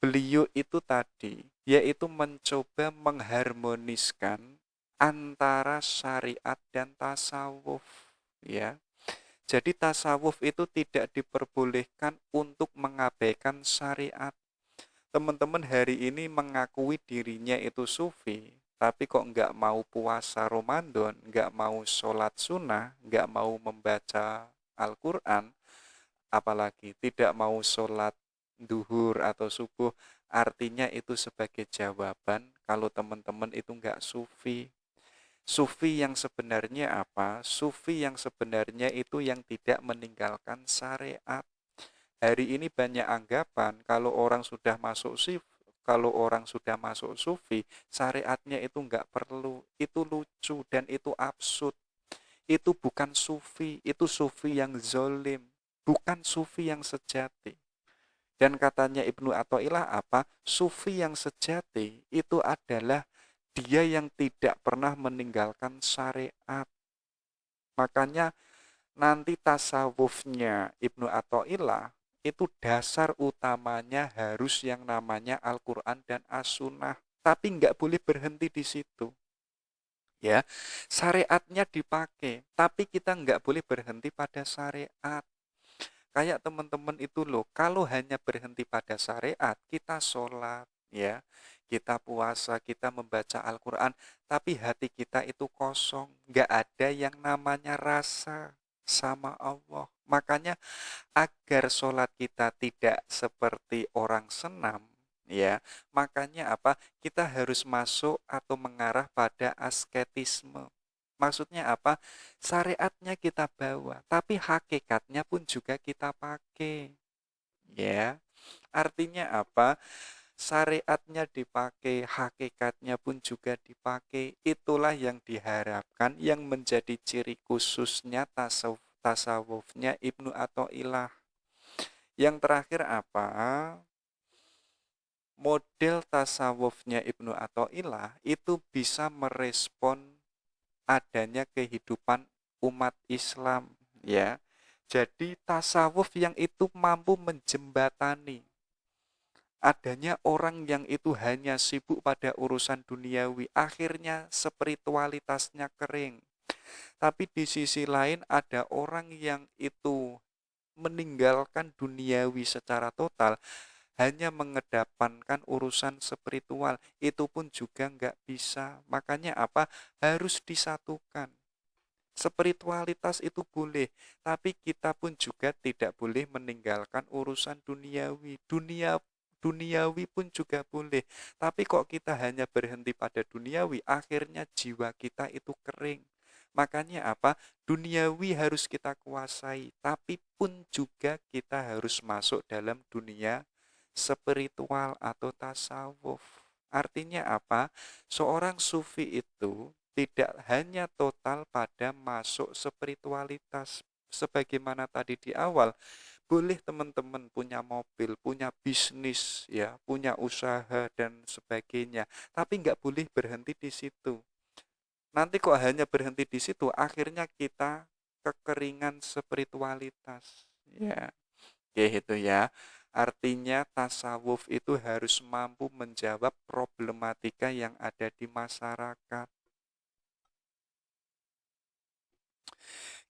Beliau itu tadi, yaitu mencoba mengharmoniskan antara syariat dan tasawuf. Ya, Jadi tasawuf itu tidak diperbolehkan untuk mengabaikan syariat. Teman-teman hari ini mengakui dirinya itu sufi, tapi kok nggak mau puasa Ramadan, nggak mau sholat sunnah, nggak mau membaca Al-Quran, apalagi tidak mau sholat duhur atau subuh, artinya itu sebagai jawaban kalau teman-teman itu nggak sufi. Sufi yang sebenarnya apa? Sufi yang sebenarnya itu yang tidak meninggalkan syariat. Hari ini banyak anggapan kalau orang sudah masuk sufi, syariatnya itu nggak perlu. Itu lucu dan itu absurd. Itu bukan sufi, itu sufi yang zolim, bukan sufi yang sejati. Dan katanya Ibnu Athaillah apa? Sufi yang sejati itu adalah dia yang tidak pernah meninggalkan syariat. Makanya nanti tasawufnya Ibnu Athaillah itu dasar utamanya harus yang namanya Al-Quran dan As-Sunnah. Tapi nggak boleh berhenti di situ. Ya, syariatnya dipakai, tapi kita nggak boleh berhenti pada syariat. Kayak teman-teman itu loh, kalau hanya berhenti pada syariat, kita sholat, ya, kita puasa, kita membaca Al-Quran, tapi hati kita itu kosong, nggak ada yang namanya rasa sama Allah. Makanya agar sholat kita tidak seperti orang senam, ya, makanya apa? Kita harus masuk atau mengarah pada asketisme. Maksudnya apa? Syariatnya kita bawa, tapi hakikatnya pun juga kita pakai. Ya, artinya apa? Syariatnya dipakai, hakikatnya pun juga dipakai. Itulah yang diharapkan, yang menjadi ciri khususnya tasawufnya Ibnu Athaillah. Yang terakhir apa? Model tasawufnya Ibnu Athaillah itu bisa merespon adanya kehidupan umat Islam, ya. Jadi tasawuf yang itu mampu menjembatani adanya orang yang itu hanya sibuk pada urusan duniawi, akhirnya spiritualitasnya kering. Tapi di sisi lain ada orang yang itu meninggalkan duniawi secara total, hanya mengedepankan urusan spiritual, itu pun juga nggak bisa. Makanya apa? Harus disatukan. Spiritualitas itu boleh, tapi kita pun juga tidak boleh meninggalkan urusan duniawi. Duniawi pun juga boleh, tapi kok kita hanya berhenti pada duniawi, akhirnya jiwa kita itu kering. Makanya apa? Duniawi harus kita kuasai, tapi pun juga kita harus masuk dalam dunia spiritual atau tasawuf. Artinya apa? Seorang sufi itu tidak hanya total pada masuk spiritualitas. Sebagaimana tadi di awal, boleh teman-teman punya mobil, punya bisnis, ya, punya usaha dan sebagainya. Tapi nggak boleh berhenti di situ. Nanti kok hanya berhenti di situ, akhirnya kita kekeringan spiritualitas. Ya, gitu ya. Artinya tasawuf itu harus mampu menjawab problematika yang ada di masyarakat.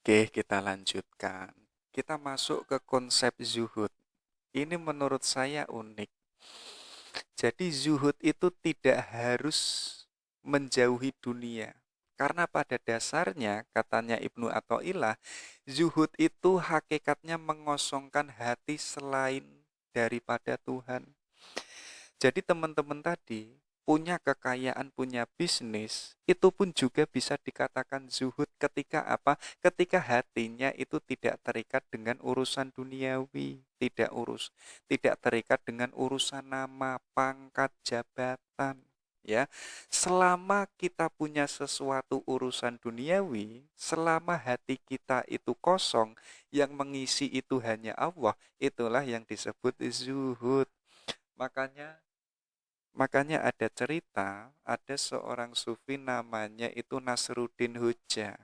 Oke, kita lanjutkan. Kita masuk ke konsep zuhud. Ini menurut saya unik. Jadi zuhud itu tidak harus menjauhi dunia. Karena pada dasarnya, katanya Ibnu Athaillah, zuhud itu hakikatnya mengosongkan hati selain daripada Tuhan. Jadi teman-teman tadi punya kekayaan, punya bisnis, itu pun juga bisa dikatakan zuhud ketika apa? Ketika hatinya itu tidak terikat dengan urusan duniawi, tidak terikat dengan urusan nama, pangkat, jabatan, ya. Selama kita punya sesuatu urusan duniawi, selama hati kita itu kosong, yang mengisi itu hanya Allah, itulah yang disebut zuhud. Makanya Makanya ada cerita, ada seorang sufi namanya itu Nasruddin Hoja.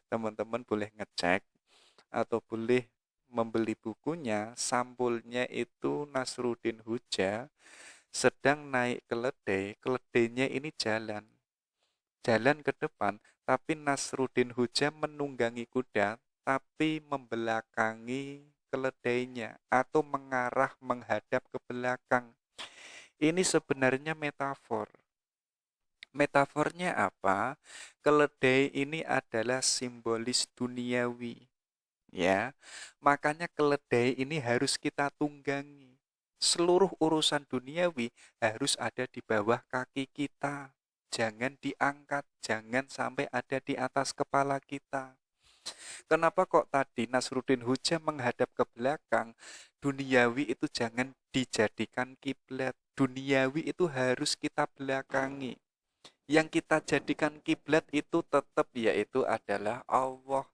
Teman-teman boleh ngecek atau boleh membeli bukunya, sampulnya itu Nasruddin Hoja sedang naik keledai, keledainya ini jalan ke depan, tapi Nasruddin Hoja menunggangi kuda, tapi membelakangi keledainya atau menghadap ke belakang. Ini sebenarnya metafor. Metafornya apa? Keledai ini adalah simbolis duniawi, ya. Makanya keledai ini harus kita tunggangi. Seluruh urusan duniawi harus ada di bawah kaki kita. Jangan diangkat, jangan sampai ada di atas kepala kita. Kenapa kok tadi Nasruddin Hoja menghadap ke belakang? Duniawi itu jangan dijadikan kiblat. Duniawi itu harus kita belakangi. Yang kita jadikan kiblat itu tetap yaitu adalah Allah.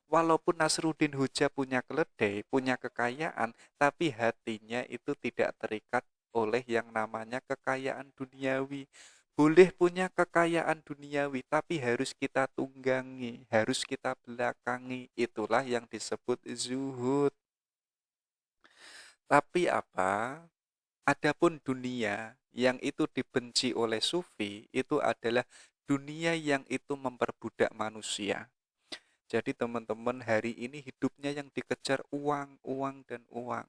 Walaupun Nasruddin Hoja punya keledai, punya kekayaan, tapi hatinya itu tidak terikat oleh yang namanya kekayaan duniawi. Boleh punya kekayaan duniawi, tapi harus kita tunggangi, harus kita belakangi. Itulah yang disebut zuhud. Tapi apa? Adapun dunia yang itu dibenci oleh sufi, itu adalah dunia yang itu memperbudak manusia. Jadi teman-teman hari ini hidupnya yang dikejar uang, uang, dan uang.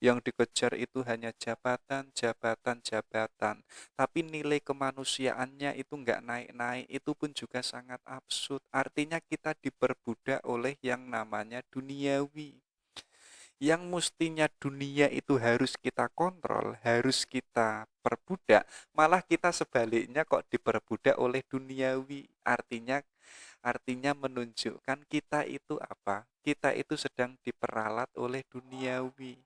Yang dikejar itu hanya jabatan, jabatan, jabatan. Tapi nilai kemanusiaannya itu nggak naik-naik, itu pun juga sangat absurd. Artinya kita diperbudak oleh yang namanya duniawi. Yang mestinya dunia itu harus kita kontrol, harus kita perbudak, malah kita sebaliknya kok diperbudak oleh duniawi. Artinya menunjukkan kita itu apa? Kita itu sedang diperalat oleh duniawi.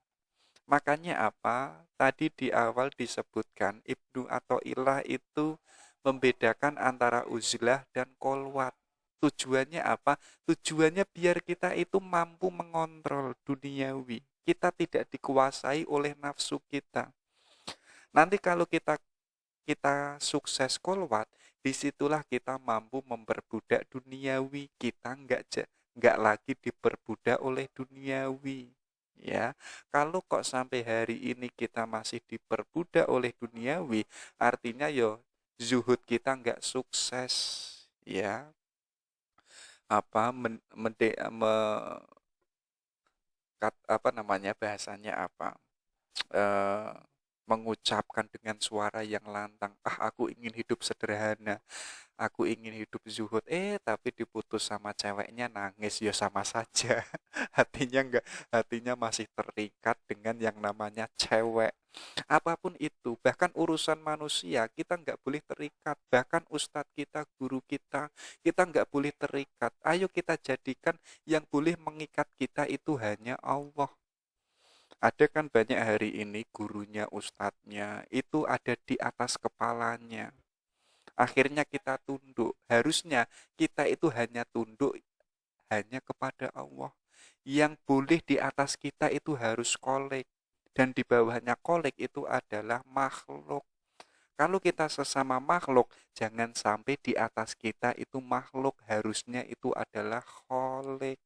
Makanya apa? Tadi di awal disebutkan Ibnu Athaillah itu membedakan antara uzlah dan kolwat. Tujuannya apa? Tujuannya biar kita itu mampu mengontrol duniawi. Kita tidak dikuasai oleh nafsu kita. Nanti kalau kita sukses kolwat, disitulah kita mampu memperbudak duniawi. Kita nggak lagi diperbudak oleh duniawi. Ya, kalau kok sampai hari ini kita masih diperbudak oleh duniawi, artinya yo zuhud kita nggak sukses. Ya, apa men, mende, me, apa namanya bahasanya apa? eh, Mengucapkan dengan suara yang lantang, aku ingin hidup sederhana, aku ingin hidup zuhud, tapi diputus sama ceweknya nangis, ya sama saja. Hatinya masih terikat dengan yang namanya cewek. Apapun itu, bahkan urusan manusia kita nggak boleh terikat, bahkan ustadz kita, guru kita nggak boleh terikat. Ayo kita jadikan yang boleh mengikat kita itu hanya Allah. Ada kan banyak hari ini gurunya, ustadznya, itu ada di atas kepalanya. Akhirnya kita tunduk. Harusnya kita itu hanya tunduk hanya kepada Allah. Yang boleh di atas kita itu harus kolek. Dan di bawahnya kolek itu adalah makhluk. Kalau kita sesama makhluk, jangan sampai di atas kita itu makhluk. Harusnya itu adalah kolek.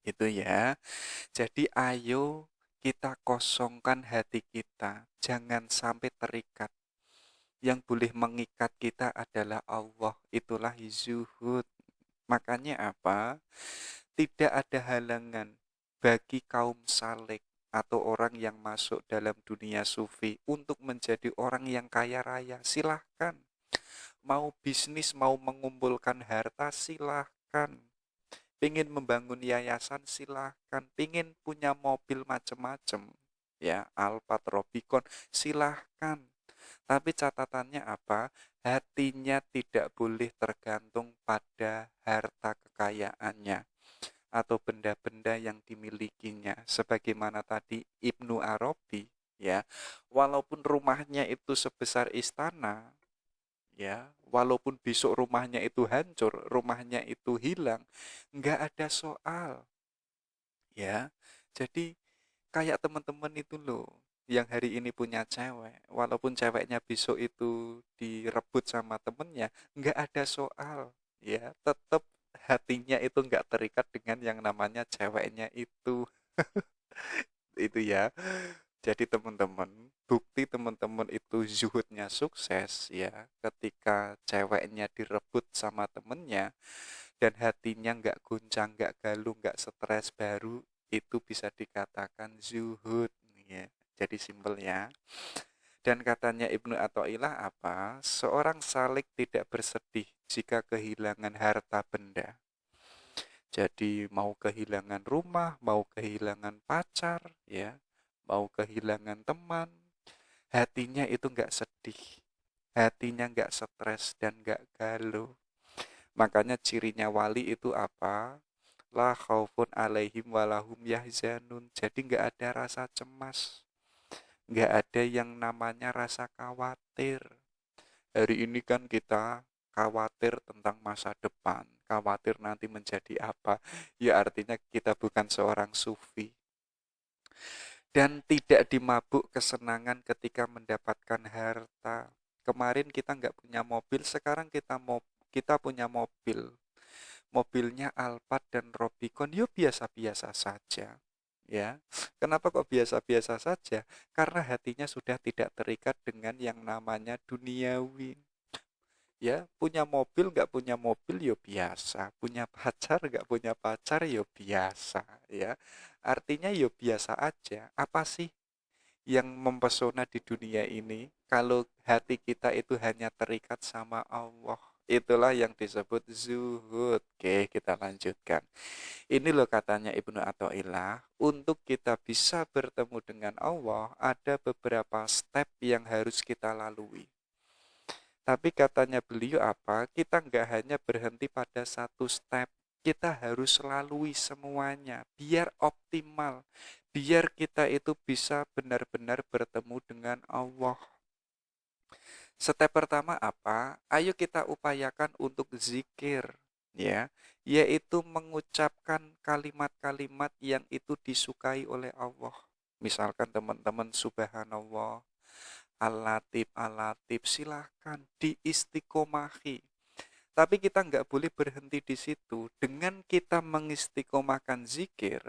Itu ya. Jadi ayo kita kosongkan hati kita, jangan sampai terikat. Yang boleh mengikat kita adalah Allah, itulah zuhud. Makanya apa? Tidak ada halangan bagi kaum saleh atau orang yang masuk dalam dunia sufi untuk menjadi orang yang kaya raya. Silahkan. Mau bisnis, mau mengumpulkan harta, silahkan. Pingin membangun yayasan, silahkan. Pingin punya mobil macam-macam, ya, Alphard, Robicon, silahkan. Tapi catatannya apa? Hatinya tidak boleh tergantung pada harta kekayaannya atau benda-benda yang dimilikinya. Sebagaimana tadi Ibnu Arabi, ya, walaupun rumahnya itu sebesar istana, ya, walaupun besok rumahnya itu hancur, rumahnya itu hilang, nggak ada soal, ya. Jadi kayak teman-teman itu loh, yang hari ini punya cewek, walaupun ceweknya besok itu direbut sama temennya, nggak ada soal, ya, tetap hatinya itu nggak terikat dengan yang namanya ceweknya itu. Itu ya. Jadi teman-teman, bukti teman-teman itu zuhudnya sukses ya, ketika ceweknya direbut sama temennya, dan hatinya nggak goncang, nggak galuh, nggak stres, baru itu bisa dikatakan zuhud ya. Jadi simpel ya. Dan katanya Ibnu Athaillah apa? Seorang salik tidak bersedih jika kehilangan harta benda. Jadi mau kehilangan rumah, mau kehilangan pacar, ya, mau kehilangan teman, hatinya itu nggak sedih, hatinya nggak stres dan nggak galuh. Makanya cirinya wali itu apa? La khaufun alaihim walahum yahzanun. Jadi nggak ada rasa cemas, nggak ada yang namanya rasa khawatir. Hari ini kan kita khawatir tentang masa depan, khawatir nanti menjadi apa. Ya artinya kita bukan seorang sufi. Dan tidak dimabuk kesenangan ketika mendapatkan harta. Kemarin kita nggak punya mobil, sekarang kita punya mobil. Mobilnya Alphard dan Robicon, yo biasa-biasa saja. Ya, kenapa kok biasa-biasa saja? Karena hatinya sudah tidak terikat dengan yang namanya duniawi. Ya, punya mobil nggak punya mobil yo biasa, punya pacar nggak punya pacar yo biasa, ya. Artinya yo biasa aja. Apa sih yang mempesona di dunia ini kalau hati kita itu hanya terikat sama Allah? Itulah yang disebut zuhud. Oke, kita lanjutkan. Ini loh katanya Ibnu Athaillah, untuk kita bisa bertemu dengan Allah, ada beberapa step yang harus kita lalui. Tapi katanya beliau apa? Kita nggak hanya berhenti pada satu step. Kita harus lalui semuanya biar optimal. Biar kita itu bisa benar-benar bertemu dengan Allah. Step pertama apa? Ayo kita upayakan untuk zikir, ya, yaitu mengucapkan kalimat-kalimat yang itu disukai oleh Allah. Misalkan teman-teman subhanallah, al-latif, al-latif, silahkan diistiqomahi. Tapi kita nggak boleh berhenti di situ. Dengan kita mengistiqomahkan zikir,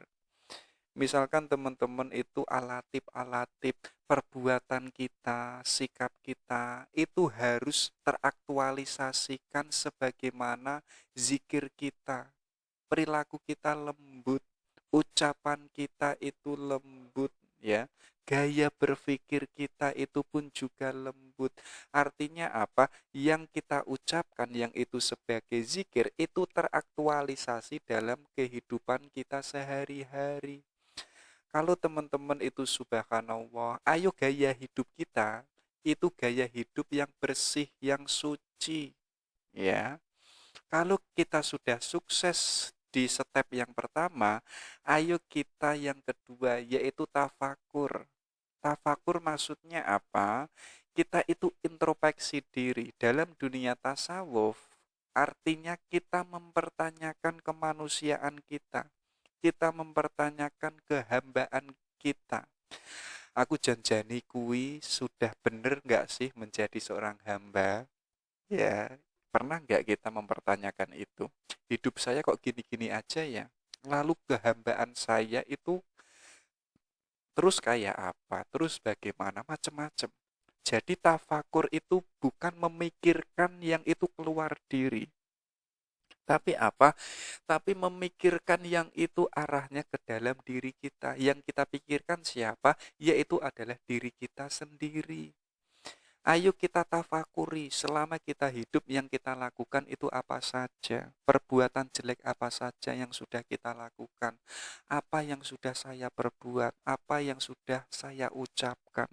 misalkan teman-teman itu al-latif, perbuatan kita, sikap kita, itu harus teraktualisasikan sebagaimana zikir kita. Perilaku kita lembut, ucapan kita itu lembut, ya. Gaya berpikir kita itu pun juga lembut. Artinya apa? Yang kita ucapkan yang itu sebagai zikir itu teraktualisasi dalam kehidupan kita sehari-hari. Kalau teman-teman itu subhanallah, ayo gaya hidup kita itu gaya hidup yang bersih, yang suci, ya. Kalau kita sudah sukses di step yang pertama, ayo kita yang kedua yaitu tafakur. Tafakur maksudnya apa? Kita itu introspeksi diri. Dalam dunia tasawuf, artinya kita mempertanyakan kemanusiaan kita. Kita mempertanyakan kehambaan kita. Aku janjani kui sudah bener nggak sih menjadi seorang hamba? Ya, pernah nggak kita mempertanyakan itu? Hidup saya kok gini-gini aja ya? Lalu kehambaan saya itu terus kayak apa? Terus bagaimana? Macam-macam. Jadi tafakur itu bukan memikirkan yang itu keluar diri. Tapi apa? Tapi memikirkan yang itu arahnya ke dalam diri kita. Yang kita pikirkan siapa? Yaitu adalah diri kita sendiri. Ayo kita tafakuri selama kita hidup yang kita lakukan itu apa saja. Perbuatan jelek apa saja yang sudah kita lakukan. Apa yang sudah saya perbuat. Apa yang sudah saya ucapkan.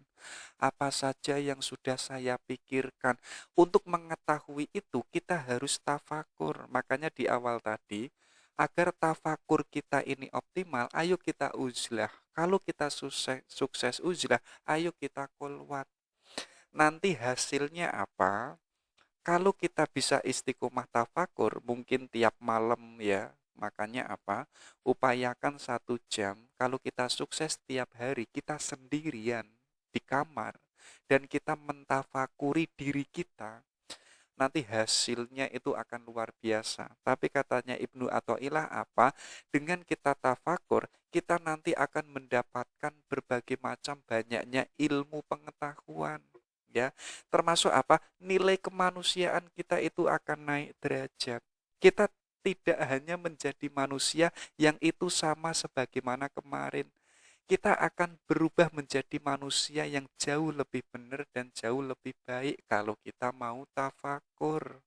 Apa saja yang sudah saya pikirkan. Untuk mengetahui itu kita harus tafakur. Makanya di awal tadi, agar tafakur kita ini optimal, ayo kita uzlah. Kalau kita sukses uzlah, ayo kita qolwat. Nanti hasilnya apa? Kalau kita bisa istiqomah tafakur, mungkin tiap malam ya. Makanya apa? Upayakan 1 jam. Kalau kita sukses tiap hari, kita sendirian di kamar. Dan kita mentafakuri diri kita. Nanti hasilnya itu akan luar biasa. Tapi katanya Ibnu Athaillah apa? Dengan kita tafakur, kita nanti akan mendapatkan berbagai macam banyaknya ilmu pengetahuan. Ya, termasuk apa? Nilai kemanusiaan kita itu akan naik derajat. Kita tidak hanya menjadi manusia yang itu sama sebagaimana kemarin. Kita akan berubah menjadi manusia yang jauh lebih benar dan jauh lebih baik kalau kita mau tafakur.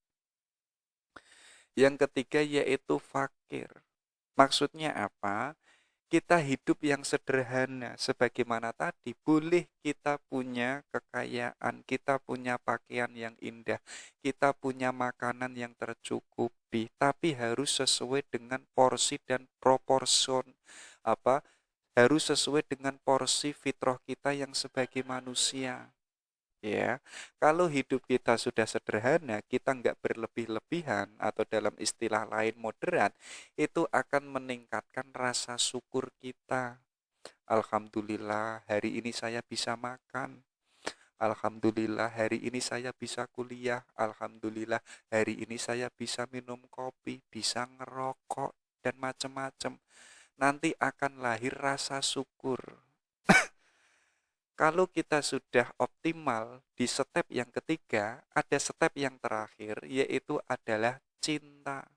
Yang ketiga yaitu fakir. Maksudnya apa? Kita hidup yang sederhana. Sebagaimana tadi, boleh kita punya kekayaan, kita punya pakaian yang indah, kita punya makanan yang tercukupi, tapi harus sesuai dengan porsi dan proporsion apa? Harus sesuai dengan porsi fitrah kita yang sebagai manusia. Ya, kalau hidup kita sudah sederhana, kita nggak berlebih-lebihan atau dalam istilah lain moderat, itu akan meningkatkan rasa syukur kita. Alhamdulillah, hari ini saya bisa makan. Alhamdulillah, hari ini saya bisa kuliah. Alhamdulillah, hari ini saya bisa minum kopi, bisa ngerokok, dan macam-macam. Nanti akan lahir rasa syukur. Kalau kita sudah optimal di step yang ketiga, ada step yang terakhir, yaitu adalah cinta.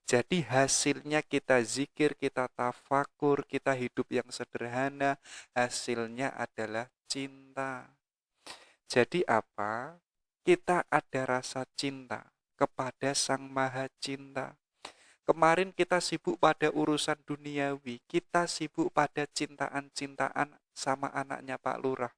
Jadi hasilnya kita zikir, kita tafakur, kita hidup yang sederhana, hasilnya adalah cinta. Jadi apa? Kita ada rasa cinta kepada Sang Maha Cinta. Kemarin kita sibuk pada urusan duniawi, kita sibuk pada cintaan-cintaan sama anaknya Pak Lurah.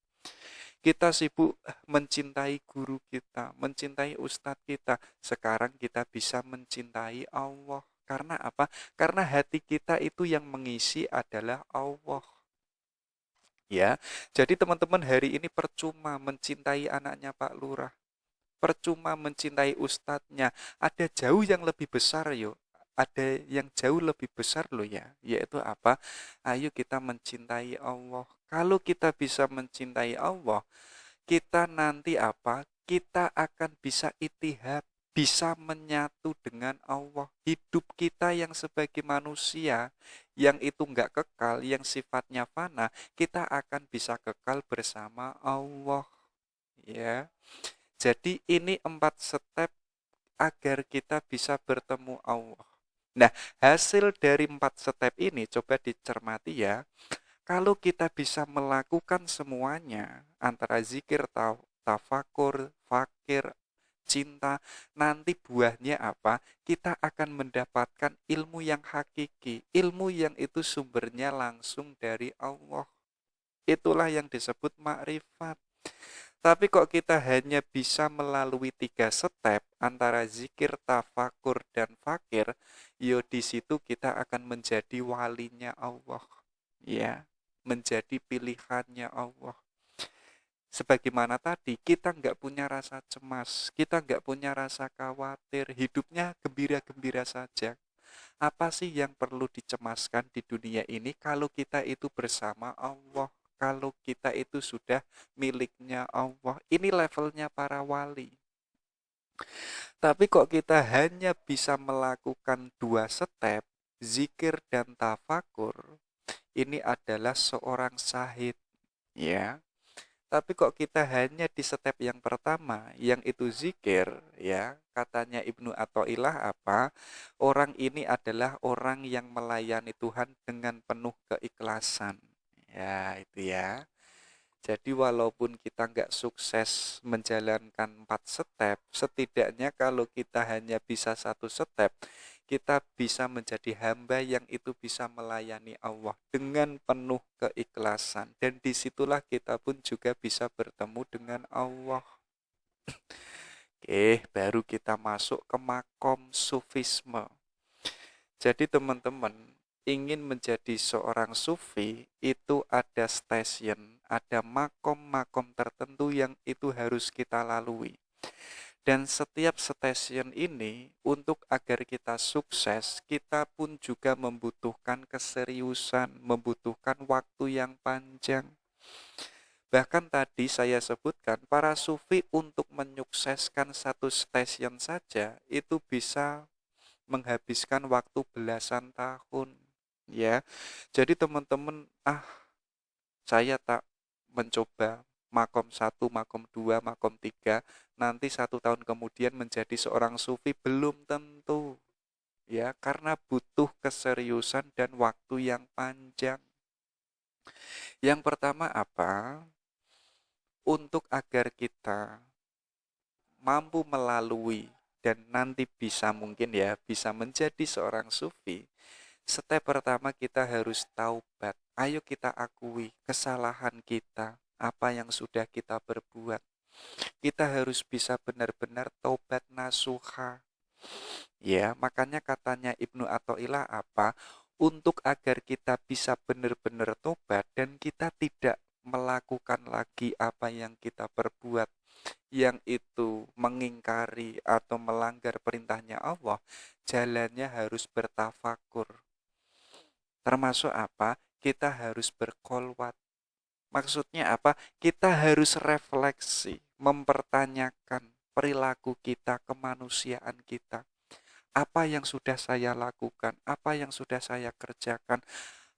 Kita sibuk mencintai guru kita, mencintai ustadz kita. Sekarang kita bisa mencintai Allah. Karena apa? Karena hati kita itu yang mengisi adalah Allah. Ya, jadi teman-teman hari ini percuma mencintai anaknya Pak Lurah. Percuma mencintai ustadznya. Ada jauh yang lebih besar yuk. Ada yang jauh lebih besar loh ya. Yaitu apa? Ayo kita mencintai Allah. Kalau kita bisa mencintai Allah, kita nanti apa? Kita akan bisa itihad, bisa menyatu dengan Allah. Hidup kita yang sebagai manusia, yang itu enggak kekal, yang sifatnya fana, kita akan bisa kekal bersama Allah. Ya. Jadi ini 4 step agar kita bisa bertemu Allah. Nah, hasil dari 4 step ini coba dicermati ya. Kalau kita bisa melakukan semuanya, antara zikir, tafakur, fakir, cinta, nanti buahnya apa? Kita akan mendapatkan ilmu yang hakiki, ilmu yang itu sumbernya langsung dari Allah. Itulah yang disebut makrifat. Tapi kok kita hanya bisa melalui 3 step antara zikir, tafakur, dan fakir, yo di situ kita akan menjadi walinya Allah. Ya, menjadi pilihannya Allah. Sebagaimana tadi, kita nggak punya rasa cemas, kita nggak punya rasa khawatir, hidupnya gembira-gembira saja. Apa sih yang perlu dicemaskan di dunia ini kalau kita itu bersama Allah? Kalau kita itu sudah miliknya Allah. Ini levelnya para wali. Tapi kok kita hanya bisa melakukan 2 step, zikir dan tafakur, ini adalah seorang syahid. Ya, tapi kok kita hanya di step yang pertama, yang itu zikir, ya, katanya Ibnu Athaillah apa? Orang ini adalah orang yang melayani Tuhan dengan penuh keikhlasan. Ya, itu ya. Jadi walaupun kita nggak sukses menjalankan 4 step, setidaknya kalau kita hanya bisa 1 step, kita bisa menjadi hamba yang itu bisa melayani Allah dengan penuh keikhlasan. Dan disitulah kita pun juga bisa bertemu dengan Allah. Oke, baru kita masuk ke makom sufisme. Jadi teman-teman, ingin menjadi seorang sufi itu ada stasiun, ada makom-makom tertentu yang itu harus kita lalui. Dan setiap stasiun ini untuk agar kita sukses, kita pun juga membutuhkan keseriusan, membutuhkan waktu yang panjang. Bahkan tadi saya sebutkan para sufi untuk menyukseskan satu stasiun saja itu bisa menghabiskan waktu belasan tahun, ya. Jadi teman-teman, saya tak mencoba makom 1, makom 2, makom 3, nanti 1 tahun kemudian menjadi seorang sufi, belum tentu. ya, karena butuh keseriusan dan waktu yang panjang. Yang pertama apa? Untuk agar kita mampu melalui dan nanti bisa mungkin ya bisa menjadi seorang sufi, step pertama kita harus taubat. Ayo kita akui kesalahan kita, apa yang sudah kita perbuat. Kita harus bisa benar-benar taubat nasuha. Ya, makanya katanya Ibnu Athaillah apa? Untuk agar kita bisa benar-benar tobat dan kita tidak melakukan lagi apa yang kita perbuat, yang itu mengingkari atau melanggar perintahnya Allah, jalannya harus bertafakur. Termasuk apa? Kita harus berkolwat. Maksudnya apa? Kita harus refleksi, mempertanyakan perilaku kita, kemanusiaan kita. Apa yang sudah saya lakukan? Apa yang sudah saya kerjakan?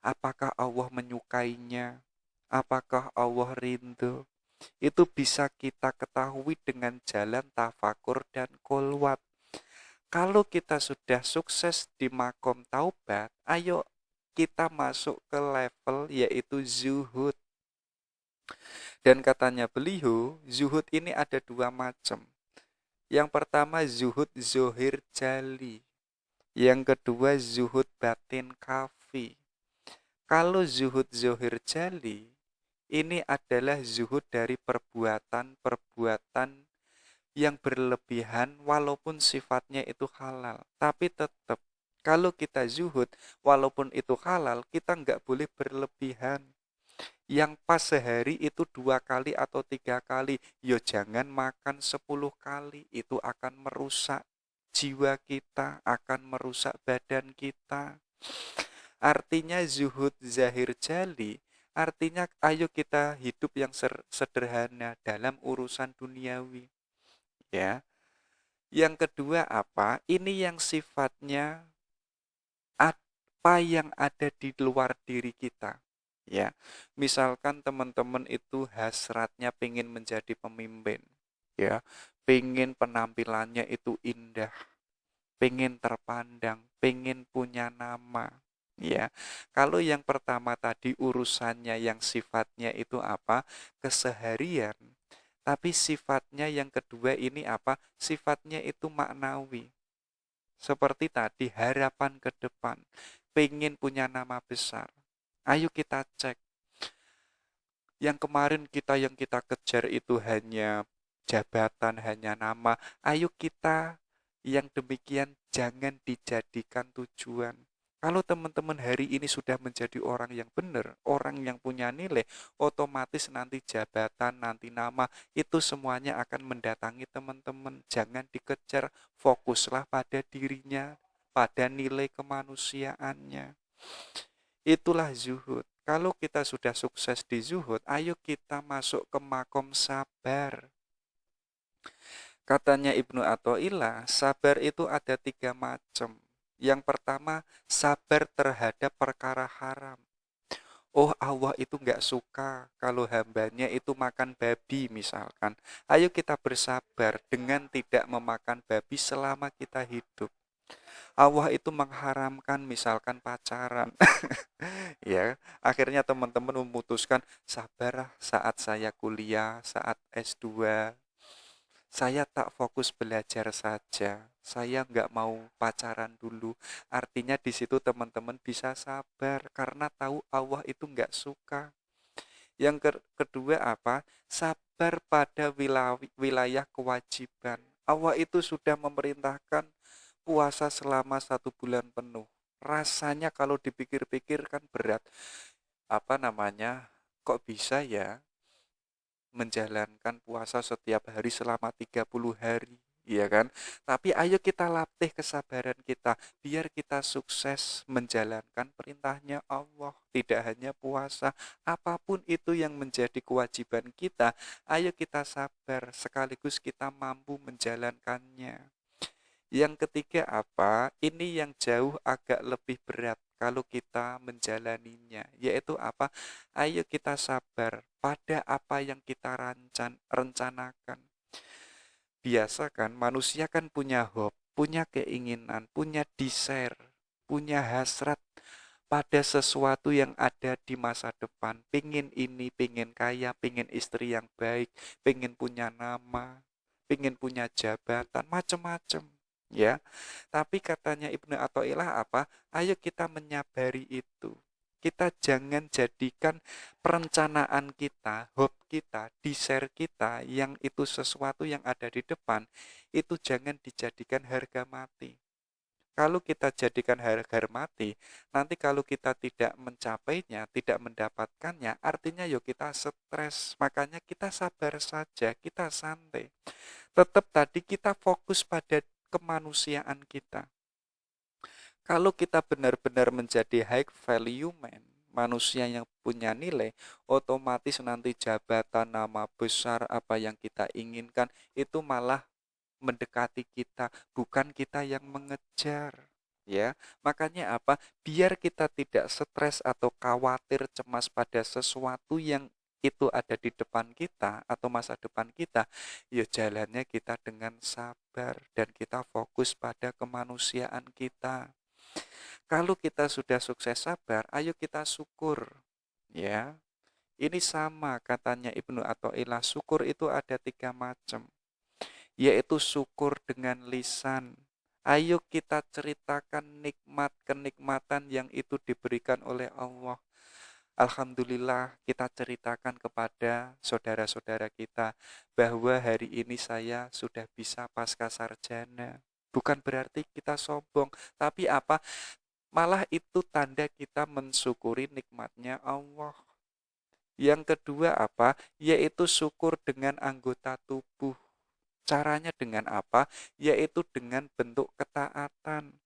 Apakah Allah menyukainya? Apakah Allah rindu? Itu bisa kita ketahui dengan jalan tafakur dan kolwat. Kalau kita sudah sukses di makom taubat, ayo kita masuk ke level yaitu zuhud. Dan katanya beliau, zuhud ini ada dua macam. Yang pertama zuhud zohir jali. Yang kedua zuhud batin kafi. Kalau zuhud zohir jali, ini adalah zuhud dari perbuatan-perbuatan yang berlebihan walaupun sifatnya itu halal. Tapi tetap, kalau kita zuhud, walaupun itu halal, kita nggak boleh berlebihan. Yang pas sehari itu 2 kali atau 3 kali, yo jangan makan 10 kali, itu akan merusak jiwa kita, akan merusak badan kita. Artinya zuhud zahir jali, artinya ayo kita hidup yang sederhana dalam urusan duniawi. Ya. Yang kedua apa? Ini yang sifatnya apa yang ada di luar diri kita. Ya, misalkan teman-teman itu hasratnya pengen menjadi pemimpin, ya, pengen penampilannya itu indah, pengen terpandang, pengen punya nama, ya. Kalau yang pertama tadi urusannya yang sifatnya itu apa? Keseharian. Tapi sifatnya yang kedua ini apa? Sifatnya itu maknawi. Seperti tadi harapan ke depan, pengen punya nama besar. Ayo kita cek. Yang kemarin yang kita kejar itu hanya jabatan, hanya nama. Ayo kita yang demikian jangan dijadikan tujuan. Kalau teman-teman hari ini sudah menjadi orang yang benar, orang yang punya nilai, otomatis nanti jabatan, nanti nama, itu semuanya akan mendatangi teman-teman. Jangan dikejar, fokuslah pada dirinya, pada nilai kemanusiaannya. Itulah zuhud. Kalau kita sudah sukses di zuhud, ayo kita masuk ke makom sabar. Katanya Ibnu Athaillah, sabar itu ada 3 macam. Yang pertama, sabar terhadap perkara haram. Oh, Allah itu nggak suka kalau hambanya itu makan babi misalkan. Ayo kita bersabar dengan tidak memakan babi selama kita hidup. Allah itu mengharamkan misalkan pacaran. Ya, akhirnya teman-teman memutuskan sabarlah saat saya kuliah, saat S2. Saya tak fokus belajar saja. Saya nggak mau pacaran dulu. Artinya di situ teman-teman bisa sabar karena tahu Allah itu nggak suka. Yang kedua apa? Sabar pada wilayah kewajiban. Allah itu sudah memerintahkan puasa selama 1 bulan penuh. Rasanya kalau dipikir-pikir kan berat. Apa namanya? Kok bisa ya menjalankan puasa setiap hari selama 30 hari? Iya kan? Tapi ayo kita latih kesabaran kita biar kita sukses menjalankan perintahnya Allah. Tidak hanya puasa, apapun itu yang menjadi kewajiban kita, ayo kita sabar sekaligus kita mampu menjalankannya. Yang ketiga apa? Ini yang jauh agak lebih berat kalau kita menjalaninya, yaitu apa? Ayo kita sabar pada apa yang kita rencanakan. Biasa kan manusia kan punya hobi, punya keinginan, punya desire, punya hasrat pada sesuatu yang ada di masa depan. Pingin ini, pingin kaya, pingin istri yang baik, pingin punya nama, pingin punya jabatan, macam-macam. Ya, tapi katanya Ibnu Athaillah apa? Ayo kita menyabari itu. Kita jangan jadikan perencanaan kita, hope kita, desire kita yang itu sesuatu yang ada di depan, itu jangan dijadikan harga mati. Kalau kita jadikan harga mati, nanti kalau kita tidak mencapainya, tidak mendapatkannya, artinya yuk kita stres. Makanya kita sabar saja, kita santai. Tetap tadi kita fokus pada kemanusiaan kita. Kalau kita benar-benar menjadi high value man, manusia yang punya nilai, otomatis nanti jabatan, nama besar, apa yang kita inginkan, itu malah mendekati kita, bukan kita yang mengejar. Ya, makanya apa? Biar kita tidak stres atau khawatir cemas pada sesuatu yang itu ada di depan kita atau masa depan kita, ya jalannya kita dengan sabar dan kita fokus pada kemanusiaan kita. Kalau kita sudah sukses sabar, ayo kita syukur. Ya, ini sama katanya Ibnu Athaillah, syukur itu ada 3 macam, yaitu syukur dengan lisan. Ayo kita ceritakan nikmat kenikmatan yang itu diberikan oleh Allah. Alhamdulillah, kita ceritakan kepada saudara-saudara kita bahwa hari ini saya sudah bisa pasca sarjana. Bukan berarti kita sombong, tapi apa? Malah itu tanda kita mensyukuri nikmatnya Allah. Yang kedua apa? Yaitu syukur dengan anggota tubuh. Caranya dengan apa? Yaitu dengan bentuk ketaatan.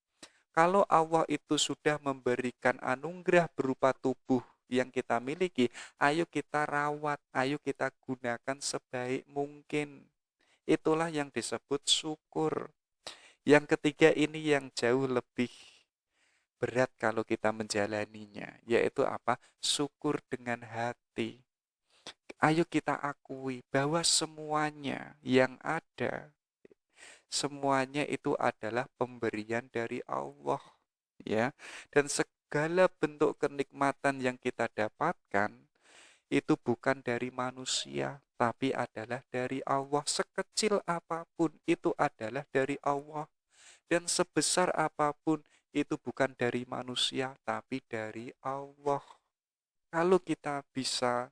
Kalau Allah itu sudah memberikan anugerah berupa tubuh yang kita miliki, ayo kita rawat, ayo kita gunakan sebaik mungkin. Itulah yang disebut syukur. Yang ketiga ini yang jauh lebih berat kalau kita menjalaninya, yaitu apa? Syukur dengan hati. Ayo kita akui bahwa semuanya yang ada, semuanya itu adalah pemberian dari Allah, ya. Dan segala bentuk kenikmatan yang kita dapatkan itu bukan dari manusia, tapi adalah dari Allah. Sekecil apapun itu adalah dari Allah, dan sebesar apapun itu bukan dari manusia, tapi dari Allah. Kalau kita bisa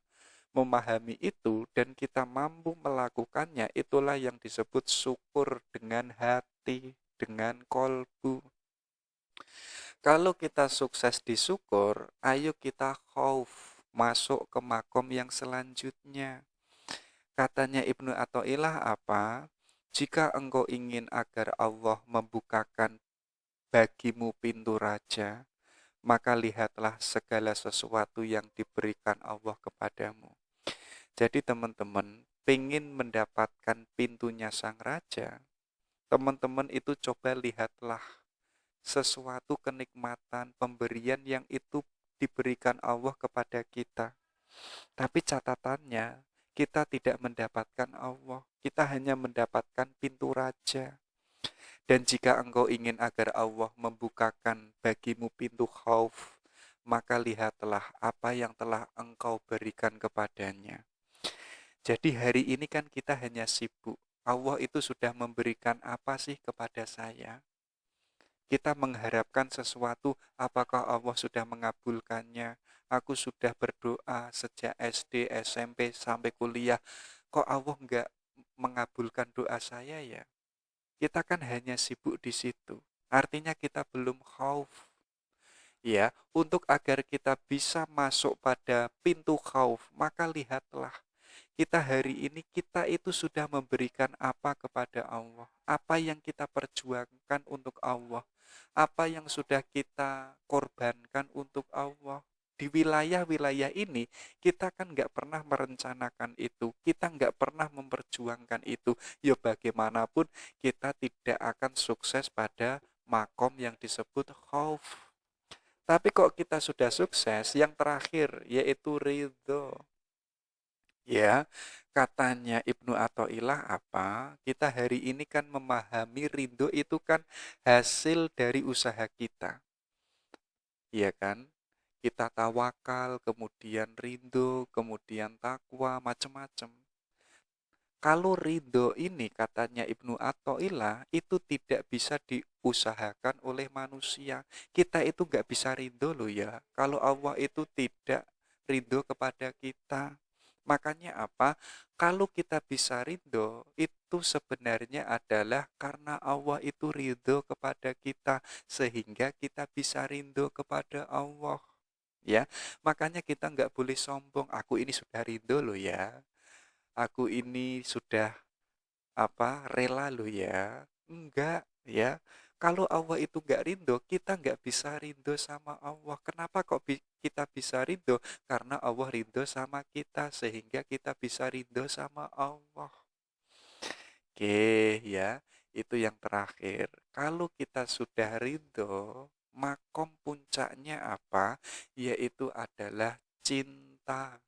memahami itu dan kita mampu melakukannya, itulah yang disebut syukur dengan hati, dengan kolbu. Kalau kita sukses di syukur, ayo kita khauf, masuk ke makom yang selanjutnya. Katanya Ibnu Athaillah apa? Jika engkau ingin agar Allah membukakan bagimu pintu raja, maka lihatlah segala sesuatu yang diberikan Allah kepadamu. Jadi teman-teman, pengen mendapatkan pintunya sang raja, teman-teman itu coba lihatlah sesuatu kenikmatan, pemberian yang itu diberikan Allah kepada kita. Tapi catatannya, kita tidak mendapatkan Allah, kita hanya mendapatkan pintu raja. Dan jika engkau ingin agar Allah membukakan bagimu pintu khauf, maka lihatlah apa yang telah engkau berikan kepadanya. Jadi hari ini kan kita hanya sibuk. Allah itu sudah memberikan apa sih kepada saya? Kita mengharapkan sesuatu, apakah Allah sudah mengabulkannya? Aku sudah berdoa sejak SD, SMP, sampai kuliah. Kok Allah enggak mengabulkan doa saya ya? Kita kan hanya sibuk di situ. Artinya kita belum khauf. Ya, untuk agar kita bisa masuk pada pintu khauf, maka lihatlah kita hari ini, kita itu sudah memberikan apa kepada Allah, apa yang kita perjuangkan untuk Allah, apa yang sudah kita korbankan untuk Allah. Di wilayah-wilayah ini kita kan nggak pernah merencanakan itu, kita nggak pernah memperjuangkan itu. Ya bagaimanapun kita tidak akan sukses pada makom yang disebut khauf. Tapi kok kita sudah sukses, yang terakhir yaitu ridho. Ya, katanya Ibnu Athaillah apa? Kita hari ini kan memahami ridho itu kan hasil dari usaha kita. Iya kan? Kita tawakal, kemudian ridho, kemudian takwa, macam-macam. Kalau ridho ini katanya Ibnu Athaillah itu tidak bisa diusahakan oleh manusia. Kita itu nggak bisa ridho loh ya. Kalau Allah itu tidak ridho kepada kita. Makanya apa? Kalau kita bisa ridho, itu sebenarnya adalah karena Allah itu ridho kepada kita. Sehingga kita bisa ridho kepada Allah. Ya, makanya kita nggak boleh sombong. Aku ini sudah ridho loh ya. Aku ini sudah rela lo ya. Enggak ya. Kalau Allah itu enggak ridho, kita enggak bisa ridho sama Allah. Kenapa kok kita bisa ridho? Karena Allah ridho sama kita, sehingga kita bisa ridho sama Allah. Oke ya, itu yang terakhir. Kalau kita sudah ridho, makom puncaknya apa? Yaitu adalah cinta.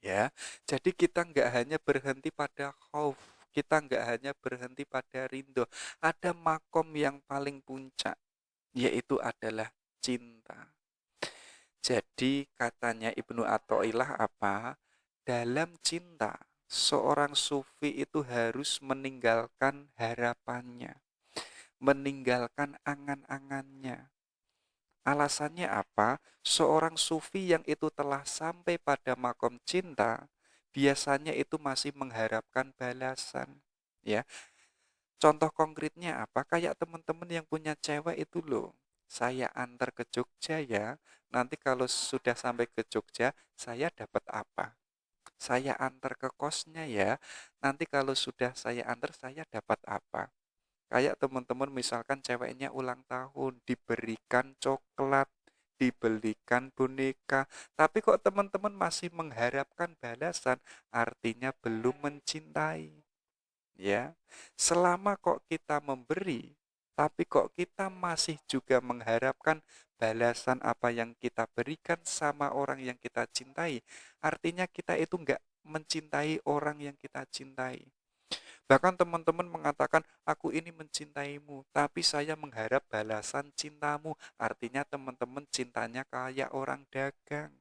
Ya, jadi kita nggak hanya berhenti pada khauf, kita nggak hanya berhenti pada rindu. Ada makom yang paling puncak, yaitu adalah cinta. Jadi katanya Ibnu Athaillah apa? Dalam cinta, seorang sufi itu harus meninggalkan harapannya, meninggalkan angan-angannya. Alasannya apa? Seorang sufi yang itu telah sampai pada makom cinta, biasanya itu masih mengharapkan balasan. Ya, contoh konkretnya apa? Kayak teman-teman yang punya cewek itu loh. Saya antar ke Jogja ya. Nanti kalau sudah sampai ke Jogja, saya dapat apa? Saya antar ke kosnya ya. Nanti kalau sudah saya antar, saya dapat apa? Kayak teman-teman misalkan ceweknya ulang tahun, diberikan coklat, dibelikan boneka, tapi kok teman-teman masih mengharapkan balasan, artinya belum mencintai. Ya, selama kok kita memberi, tapi kok kita masih juga mengharapkan balasan apa yang kita berikan sama orang yang kita cintai, artinya kita itu nggak mencintai orang yang kita cintai. Bahkan teman-teman mengatakan, aku ini mencintaimu, tapi saya mengharap balasan cintamu. Artinya teman-teman cintanya kayak orang dagang.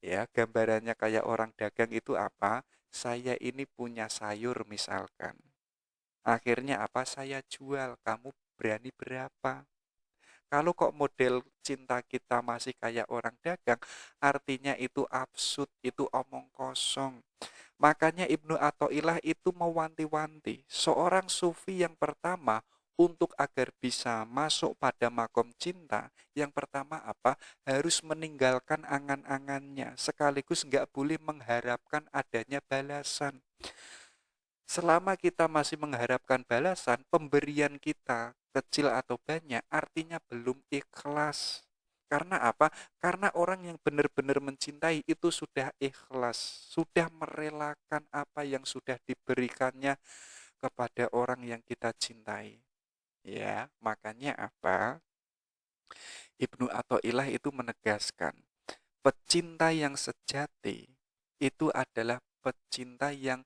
Ya, gambarannya kayak orang dagang itu apa? Saya ini punya sayur misalkan. Akhirnya apa? Saya jual, kamu berani berapa? Kalau kok model cinta kita masih kayak orang dagang, artinya itu absurd, itu omong kosong. Makanya Ibnu Athaillah itu mewanti-wanti seorang sufi yang pertama untuk agar bisa masuk pada makom cinta. Yang pertama apa? Harus meninggalkan angan-angannya, sekaligus nggak boleh mengharapkan adanya balasan. Selama kita masih mengharapkan balasan, pemberian kita kecil atau banyak artinya belum ikhlas. Karena apa? Karena orang yang benar-benar mencintai itu sudah ikhlas, sudah merelakan apa yang sudah diberikannya kepada orang yang kita cintai. Ya, makanya apa? Ibnu Athaillah itu menegaskan, pecinta yang sejati itu adalah pecinta yang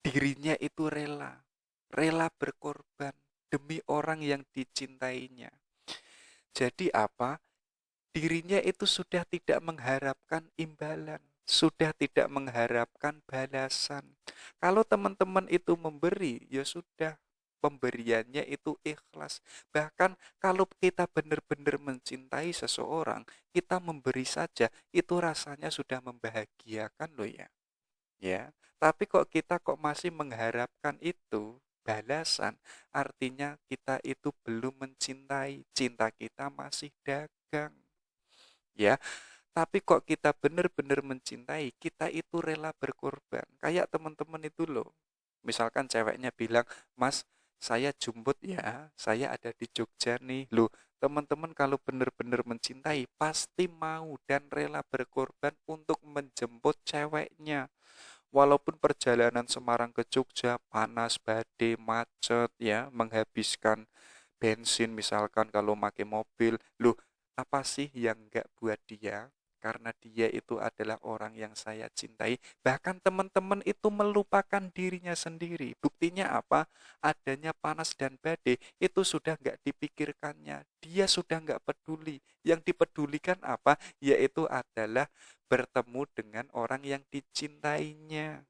dirinya itu rela, rela berkorban demi orang yang dicintainya. Jadi apa? Dirinya itu sudah tidak mengharapkan imbalan, sudah tidak mengharapkan balasan. Kalau teman-teman itu memberi, ya sudah, pemberiannya itu ikhlas. Bahkan kalau kita benar-benar mencintai seseorang, kita memberi saja, itu rasanya sudah membahagiakan loh ya. Ya, tapi kok kita kok masih mengharapkan itu balasan, artinya kita itu belum mencintai, cinta kita masih dagang. Ya, tapi kok kita benar-benar mencintai, kita itu rela berkorban. Kayak teman-teman itu loh. Misalkan ceweknya bilang, "Mas, saya jemput ya, saya ada di Jogja nih." Loh, teman-teman kalau benar-benar mencintai, pasti mau dan rela berkorban untuk menjemput ceweknya. Walaupun perjalanan Semarang ke Jogja panas, badai, macet ya, menghabiskan bensin misalkan kalau pakai mobil. Loh, apa sih yang enggak buat dia? karena dia itu adalah orang yang saya cintai. Bahkan teman-teman itu melupakan dirinya sendiri. Buktinya apa? Adanya panas dan badai itu sudah nggak dipikirkannya. Dia sudah nggak peduli. Yang dipedulikan apa? Yaitu adalah bertemu dengan orang yang dicintainya.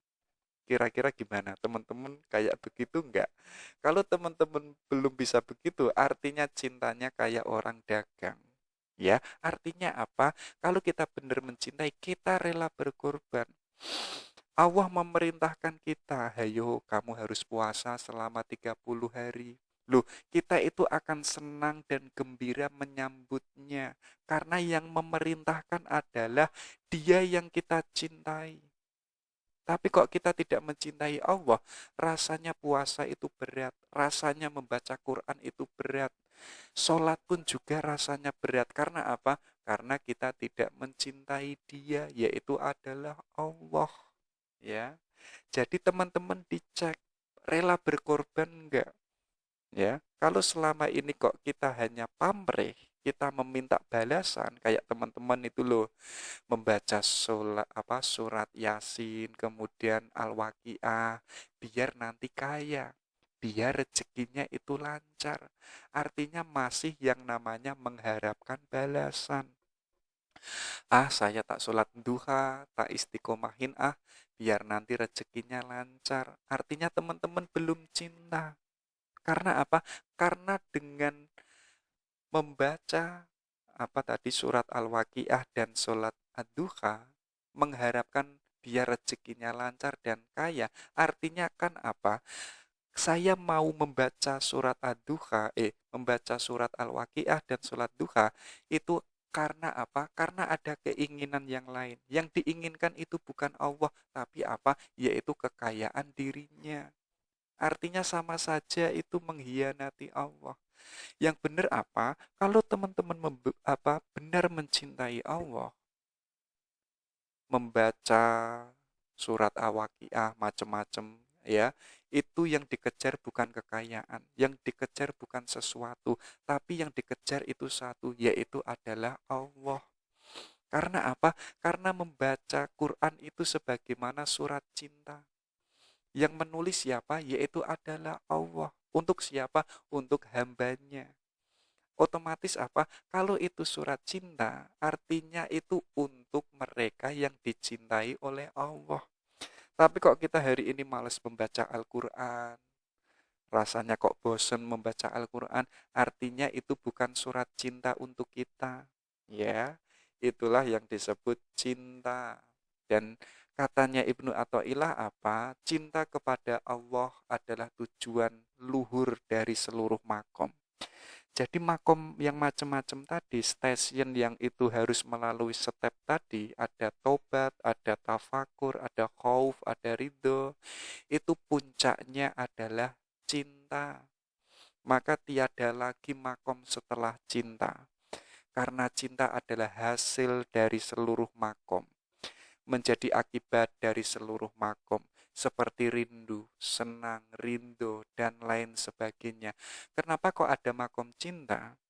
Kira-kira gimana? Teman-teman kayak begitu enggak? Kalau teman-teman belum bisa begitu, artinya cintanya kayak orang dagang. Ya, artinya apa? Kalau kita benar mencintai, kita rela berkorban. Allah memerintahkan kita, hayo kamu harus puasa selama 30 hari. Loh, kita itu akan senang dan gembira menyambutnya. Karena yang memerintahkan adalah dia yang kita cintai. Tapi kok kita tidak mencintai Allah, rasanya puasa itu berat, rasanya membaca Quran itu berat. Sholat pun juga rasanya berat. Karena apa? Karena kita tidak mencintai Dia, yaitu adalah Allah. Ya, jadi teman-teman dicek, rela berkorban enggak? Ya, kalau selama ini kok kita hanya pamrih, kita meminta balasan kayak teman-teman itu loh, membaca surat Yasin, kemudian Al-Waqiah, biar nanti kaya, biar rezekinya itu lancar. Artinya masih yang namanya mengharapkan balasan. Saya tak sholat duha, tak istiqomahin biar nanti rezekinya lancar. Artinya teman-teman belum cinta. Karena apa? Karena dengan membaca surat Al-Waqiah dan sholat ad-duha, mengharapkan biar rezekinya lancar dan kaya. Artinya kan apa? Saya mau membaca surat ad-duha, membaca surat Al-Waqiah dan sholat duha itu karena apa? Karena ada keinginan yang lain. Yang diinginkan itu bukan Allah, tapi apa? Yaitu kekayaan dirinya. Artinya sama saja itu mengkhianati Allah. Yang benar apa? Kalau teman-teman benar mencintai Allah, membaca surat Al-Waqiah macam-macam ya, itu yang dikejar bukan kekayaan, yang dikejar bukan sesuatu, tapi yang dikejar itu satu, yaitu adalah Allah. Karena apa? Karena membaca Quran itu sebagaimana surat cinta. Yang menulis siapa? Yaitu adalah Allah. Untuk siapa? Untuk hambanya. Otomatis apa? Kalau itu surat cinta, artinya itu untuk mereka yang dicintai oleh Allah. Tapi kok kita hari ini malas membaca Al-Quran, rasanya kok bosan membaca Al-Quran, artinya itu bukan surat cinta untuk kita. Ya, itulah yang disebut cinta. Dan katanya Ibnu Athaillah apa? Cinta kepada Allah adalah tujuan luhur dari seluruh makom. Jadi makom yang macam-macam tadi, stasiun yang itu harus melalui step tadi, ada tobat, ada tafakur, ada khauf, ada ridho, itu puncaknya adalah cinta. Maka tiada lagi makom setelah cinta. Karena cinta adalah hasil dari seluruh makom, menjadi akibat dari seluruh makom, seperti rindu, senang, rindu, dan lain sebagainya. Kenapa kok ada makom cinta?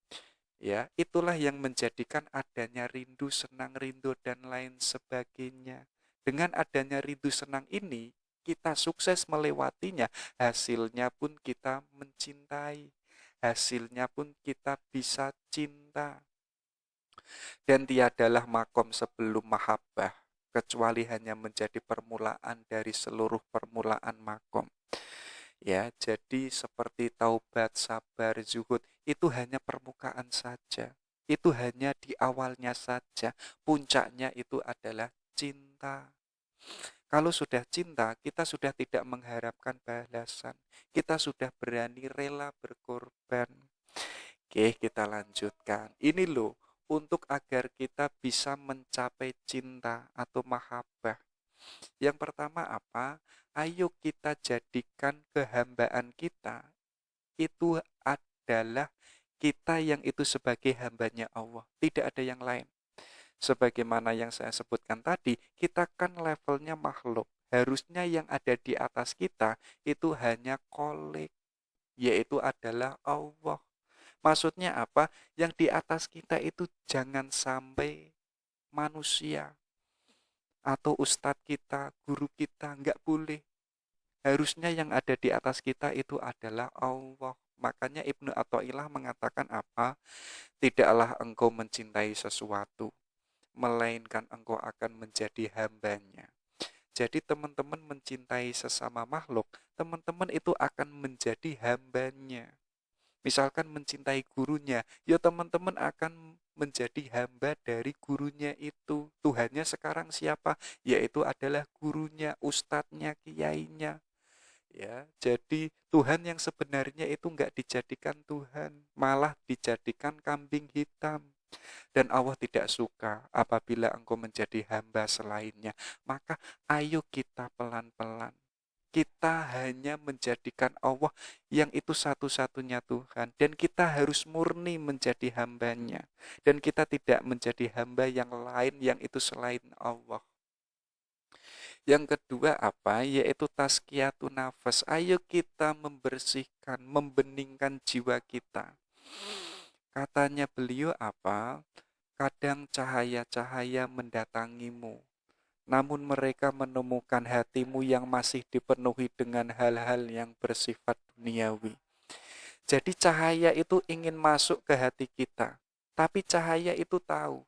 Ya, itulah yang menjadikan adanya rindu, senang, rindu, dan lain sebagainya. Dengan adanya rindu, senang ini, kita sukses melewatinya, hasilnya pun kita mencintai. Hasilnya pun kita bisa cinta. Dan tiadalah makom sebelum mahabbah, kecuali hanya menjadi permulaan dari seluruh permulaan makom. Ya, jadi seperti taubat, sabar, zuhud, itu hanya permukaan saja. Itu hanya di awalnya saja. Puncaknya itu adalah cinta. Kalau sudah cinta, kita sudah tidak mengharapkan balasan. Kita sudah berani rela berkorban. Oke, kita lanjutkan. Ini loh, untuk agar kita bisa mencapai cinta atau mahabbah. Yang pertama apa? Ayo kita jadikan kehambaan kita itu adalah kita yang itu sebagai hambanya Allah. Tidak ada yang lain. Sebagaimana yang saya sebutkan tadi, kita kan levelnya makhluk. Harusnya yang ada di atas kita itu hanya kholik, yaitu adalah Allah. Maksudnya apa? Yang di atas kita itu jangan sampai manusia atau ustadz kita, guru kita, enggak boleh. Harusnya yang ada di atas kita itu adalah Allah. Makanya Ibnu Athaillah mengatakan apa? Tidaklah engkau mencintai sesuatu, melainkan engkau akan menjadi hambanya. Jadi teman-teman mencintai sesama makhluk, teman-teman itu akan menjadi hambanya. Misalkan mencintai gurunya, ya teman-teman akan menjadi hamba dari gurunya itu. Tuhannya sekarang siapa? Yaitu adalah gurunya, ustadznya, kiainya. Ya, jadi Tuhan yang sebenarnya itu enggak dijadikan Tuhan, malah dijadikan kambing hitam. Dan Allah tidak suka apabila engkau menjadi hamba selainnya. Maka ayo kita pelan-pelan. Kita hanya menjadikan Allah yang itu satu-satunya Tuhan. Dan kita harus murni menjadi hambanya. Dan kita tidak menjadi hamba yang lain yang itu selain Allah. Yang kedua apa? Yaitu tazkiyatun nafas. Ayo kita membersihkan, membeningkan jiwa kita. Katanya beliau apa? Kadang cahaya-cahaya mendatangimu, namun mereka menemukan hatimu yang masih dipenuhi dengan hal-hal yang bersifat duniawi. Jadi cahaya itu ingin masuk ke hati kita, tapi cahaya itu tahu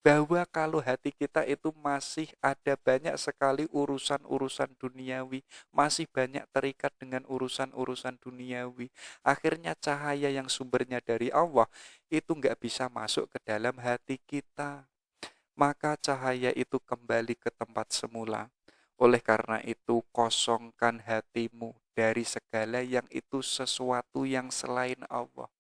bahwa kalau hati kita itu masih ada banyak sekali urusan-urusan duniawi, masih banyak terikat dengan urusan-urusan duniawi. Akhirnya cahaya yang sumbernya dari Allah itu nggak bisa masuk ke dalam hati kita. Maka cahaya itu kembali ke tempat semula. Oleh karena itu, kosongkan hatimu dari segala yang itu sesuatu yang selain Allah.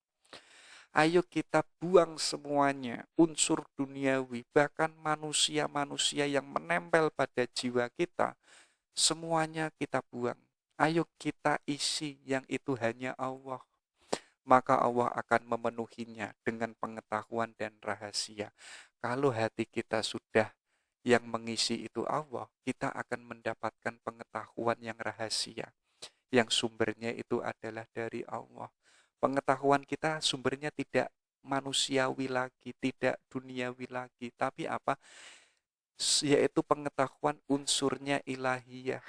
Ayo kita buang semuanya, unsur duniawi, bahkan manusia-manusia yang menempel pada jiwa kita, semuanya kita buang. Ayo kita isi yang itu hanya Allah. Maka Allah akan memenuhinya dengan pengetahuan dan rahasia. Kalau hati kita sudah yang mengisi itu Allah, kita akan mendapatkan pengetahuan yang rahasia, yang sumbernya itu adalah dari Allah. Pengetahuan kita sumbernya tidak manusiawi lagi, tidak duniawi lagi, tapi apa? Yaitu pengetahuan unsurnya ilahiyah.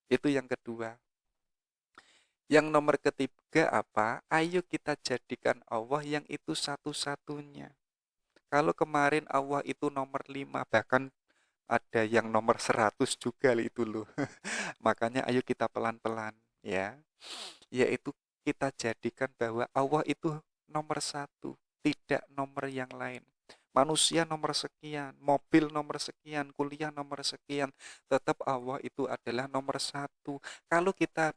Itu yang kedua. Yang nomor ketiga apa? Ayo kita jadikan Allah yang itu satu-satunya. Kalau kemarin Allah itu nomor 5, bahkan ada yang nomor 100 juga itu loh. Makanya ayo kita pelan-pelan ya. Yaitu kita jadikan bahwa Allah itu nomor 1, tidak nomor yang lain. Manusia nomor sekian, mobil nomor sekian, kuliah nomor sekian, tetap Allah itu adalah nomor 1. Kalau kita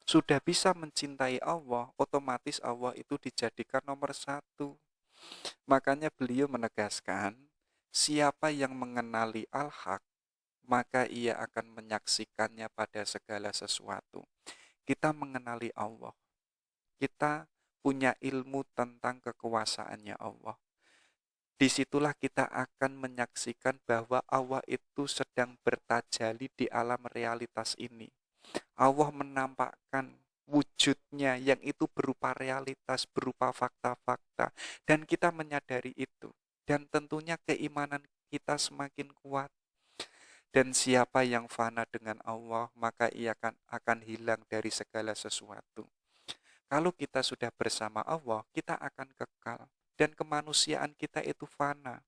sudah bisa mencintai Allah, otomatis Allah itu dijadikan nomor 1. Makanya beliau menegaskan, siapa yang mengenali al-haq, maka ia akan menyaksikannya pada segala sesuatu. Kita mengenali Allah. Kita punya ilmu tentang kekuasaannya Allah. Disitulah kita akan menyaksikan bahwa Allah itu sedang bertajali di alam realitas ini. Allah menampakkan wujudnya yang itu berupa realitas, berupa fakta-fakta. Dan kita menyadari itu. Dan tentunya keimanan kita semakin kuat. Dan siapa yang fana dengan Allah, maka ia akan hilang dari segala sesuatu. Kalau kita sudah bersama Allah, kita akan kekal. Dan kemanusiaan kita itu fana.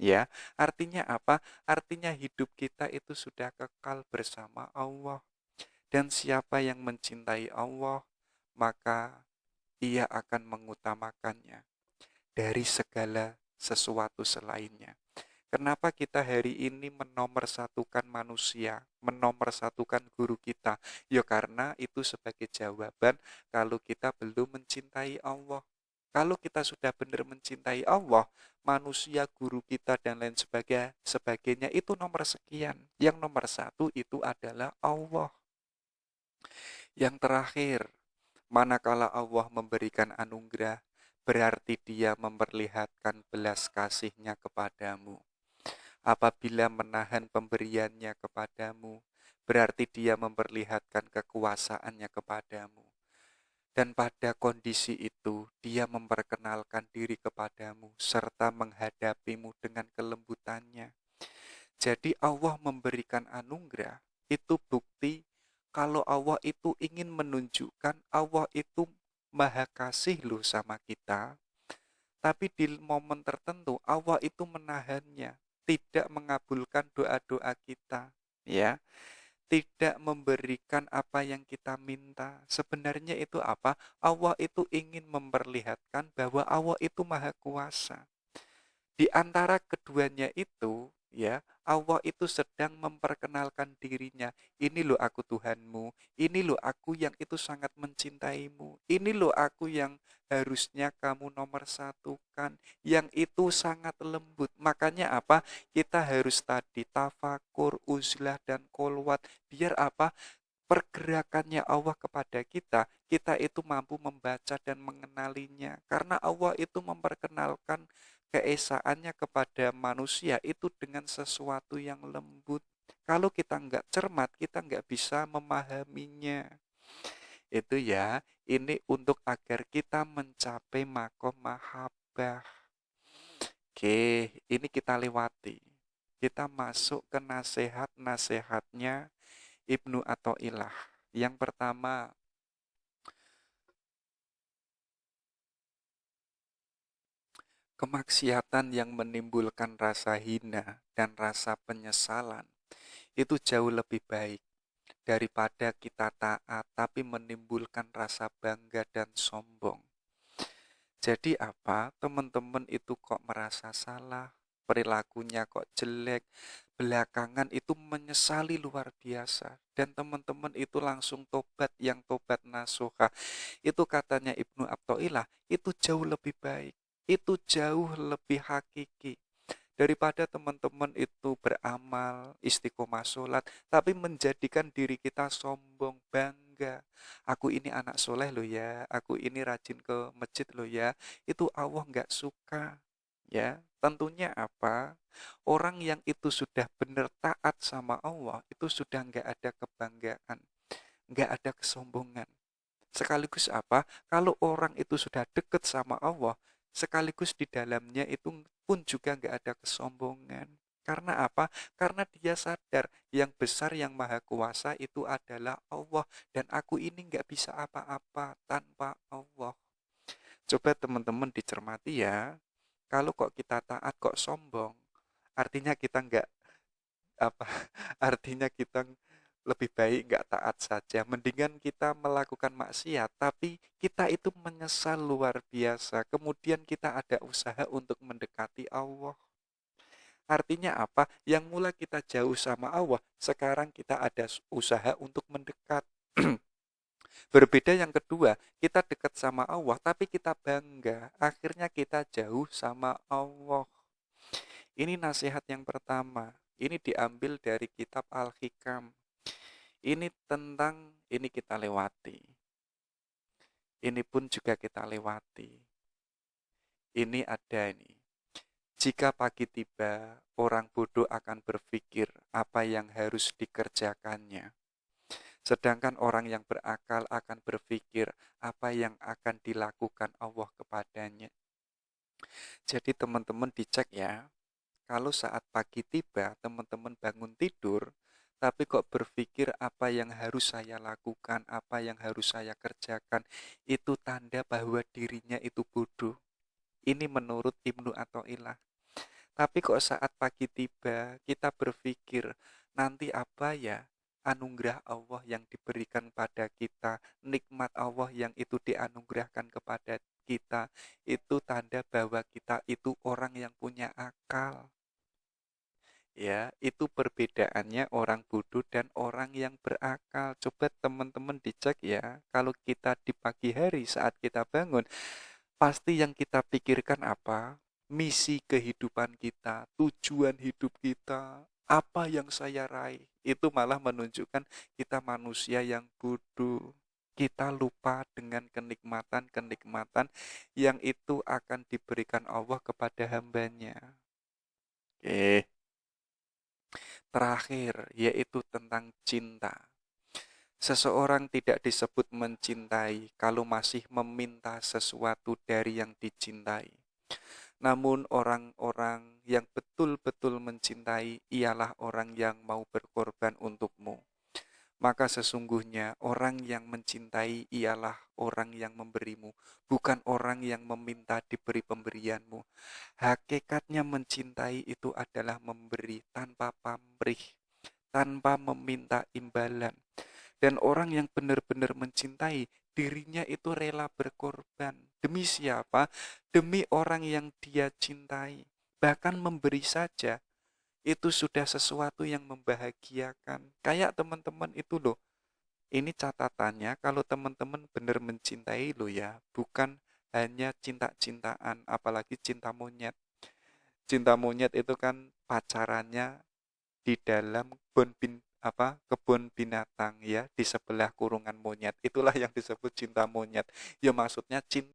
Ya, artinya apa? Artinya hidup kita itu sudah kekal bersama Allah. Dan siapa yang mencintai Allah, maka ia akan mengutamakannya dari segala sesuatu selainnya. Kenapa kita hari ini menomorsatukan manusia, menomorsatukan guru kita? Ya karena itu sebagai jawaban kalau kita belum mencintai Allah. Kalau kita sudah benar mencintai Allah, manusia, guru kita, dan lain sebagainya itu nomor sekian. Yang nomor 1 itu adalah Allah. Yang terakhir, manakala Allah memberikan anugerah, berarti dia memperlihatkan belas kasih-Nya kepadamu. Apabila menahan pemberiannya kepadamu, berarti dia memperlihatkan kekuasaannya kepadamu. Dan pada kondisi itu, dia memperkenalkan diri kepadamu serta menghadapimu dengan kelembutannya. Jadi Allah memberikan anugerah, itu bukti kalau Allah itu ingin menunjukkan Allah itu maha kasih loh sama kita. Tapi di momen tertentu Allah itu menahannya, tidak mengabulkan doa-doa kita, ya, tidak memberikan apa yang kita minta. Sebenarnya itu apa? Allah itu ingin memperlihatkan bahwa Allah itu maha kuasa. Di antara keduanya itu, ya, Allah itu sedang memperkenalkan dirinya. Ini loh aku Tuhanmu, ini loh aku yang itu sangat mencintaimu, ini loh aku yang harusnya kamu nomor satukan, yang itu sangat lembut. Makanya apa? Kita harus tadi tafakur, uzlah, dan kolwat. Biar apa? Pergerakannya Allah kepada kita, kita itu mampu membaca dan mengenalinya. Karena Allah itu memperkenalkan keesaannya kepada manusia itu dengan sesuatu yang lembut. Kalau kita nggak cermat, kita nggak bisa memahaminya. Itu ya, ini untuk agar kita mencapai makom mahabbah. Oke, ini kita lewati. Kita masuk ke nasihat-nasihatnya Ibnu Athaillah. Yang pertama, kemaksiatan yang menimbulkan rasa hina dan rasa penyesalan itu jauh lebih baik daripada kita taat tapi menimbulkan rasa bangga dan sombong. Jadi apa? Teman-teman itu kok merasa salah, perilakunya kok jelek, belakangan itu menyesali luar biasa. Dan teman-teman itu langsung tobat yang tobat nasuha. Itu katanya Ibnu Athaillah, itu jauh lebih baik. Itu jauh lebih hakiki daripada teman-teman itu beramal, istiqomah sholat, tapi menjadikan diri kita sombong, bangga. Aku ini anak soleh loh ya, aku ini rajin ke masjid loh ya. Itu Allah nggak suka. Ya, tentunya apa? Orang yang itu sudah benar taat sama Allah, itu sudah nggak ada kebanggaan, nggak ada kesombongan. Sekaligus apa? Kalau orang itu sudah dekat sama Allah, sekaligus di dalamnya itu pun juga nggak ada kesombongan. Karena apa? Karena dia sadar yang besar yang maha kuasa itu adalah Allah. Dan aku ini nggak bisa apa-apa tanpa Allah. Coba teman-teman dicermati ya. Kalau kok kita taat kok sombong, artinya kita nggak apa artinya kita lebih baik nggak taat saja. Mendingan kita melakukan maksiat tapi kita itu menyesal luar biasa, kemudian kita ada usaha untuk mendekati Allah. Artinya apa? Yang mula kita jauh sama Allah, sekarang kita ada usaha untuk mendekat. Berbeda yang kedua, kita dekat sama Allah tapi kita bangga, akhirnya kita jauh sama Allah. Ini nasihat yang pertama. Ini diambil dari kitab Al-Hikam. Ini tentang, ini kita lewati. Ini pun juga kita lewati. Ini ada ini. Jika pagi tiba, orang bodoh akan berpikir apa yang harus dikerjakannya. Sedangkan orang yang berakal akan berpikir apa yang akan dilakukan Allah kepadanya. Jadi teman-teman dicek ya, kalau saat pagi tiba, teman-teman bangun tidur, tapi kok berpikir apa yang harus saya lakukan, apa yang harus saya kerjakan, itu tanda bahwa dirinya itu bodoh. Ini menurut Ibnu Athaillah. Tapi kok saat pagi tiba, kita berpikir, nanti apa ya anugerah Allah yang diberikan pada kita, nikmat Allah yang itu dianugerahkan kepada kita, itu tanda bahwa kita itu orang yang punya akal. Ya, itu perbedaannya orang bodoh dan orang yang berakal. Coba teman-teman dicek ya, kalau kita di pagi hari saat kita bangun, pasti yang kita pikirkan apa? Misi kehidupan kita, tujuan hidup kita, apa yang saya raih. Itu malah menunjukkan kita manusia yang bodoh. Kita lupa dengan kenikmatan-kenikmatan yang itu akan diberikan Allah kepada hambanya. Oke. Terakhir, yaitu tentang cinta. Seseorang tidak disebut mencintai kalau masih meminta sesuatu dari yang dicintai. Namun orang-orang yang betul-betul mencintai ialah orang yang mau berkorban untukmu. Maka sesungguhnya orang yang mencintai ialah orang yang memberimu, bukan orang yang meminta diberi pemberianmu. Hakikatnya mencintai itu adalah memberi tanpa pamrih, tanpa meminta imbalan. Dan orang yang benar-benar mencintai, dirinya itu rela berkorban. Demi siapa? Demi orang yang dia cintai. Bahkan memberi saja, itu sudah sesuatu yang membahagiakan. Kayak teman-teman itu loh. Ini catatannya kalau teman-teman benar mencintai lo ya, bukan hanya cinta-cintaan, apalagi cinta monyet. Cinta monyet itu kan pacarannya di dalam kebun binatang ya, di sebelah kurungan monyet. Itulah yang disebut cinta monyet. Ya maksudnya cinta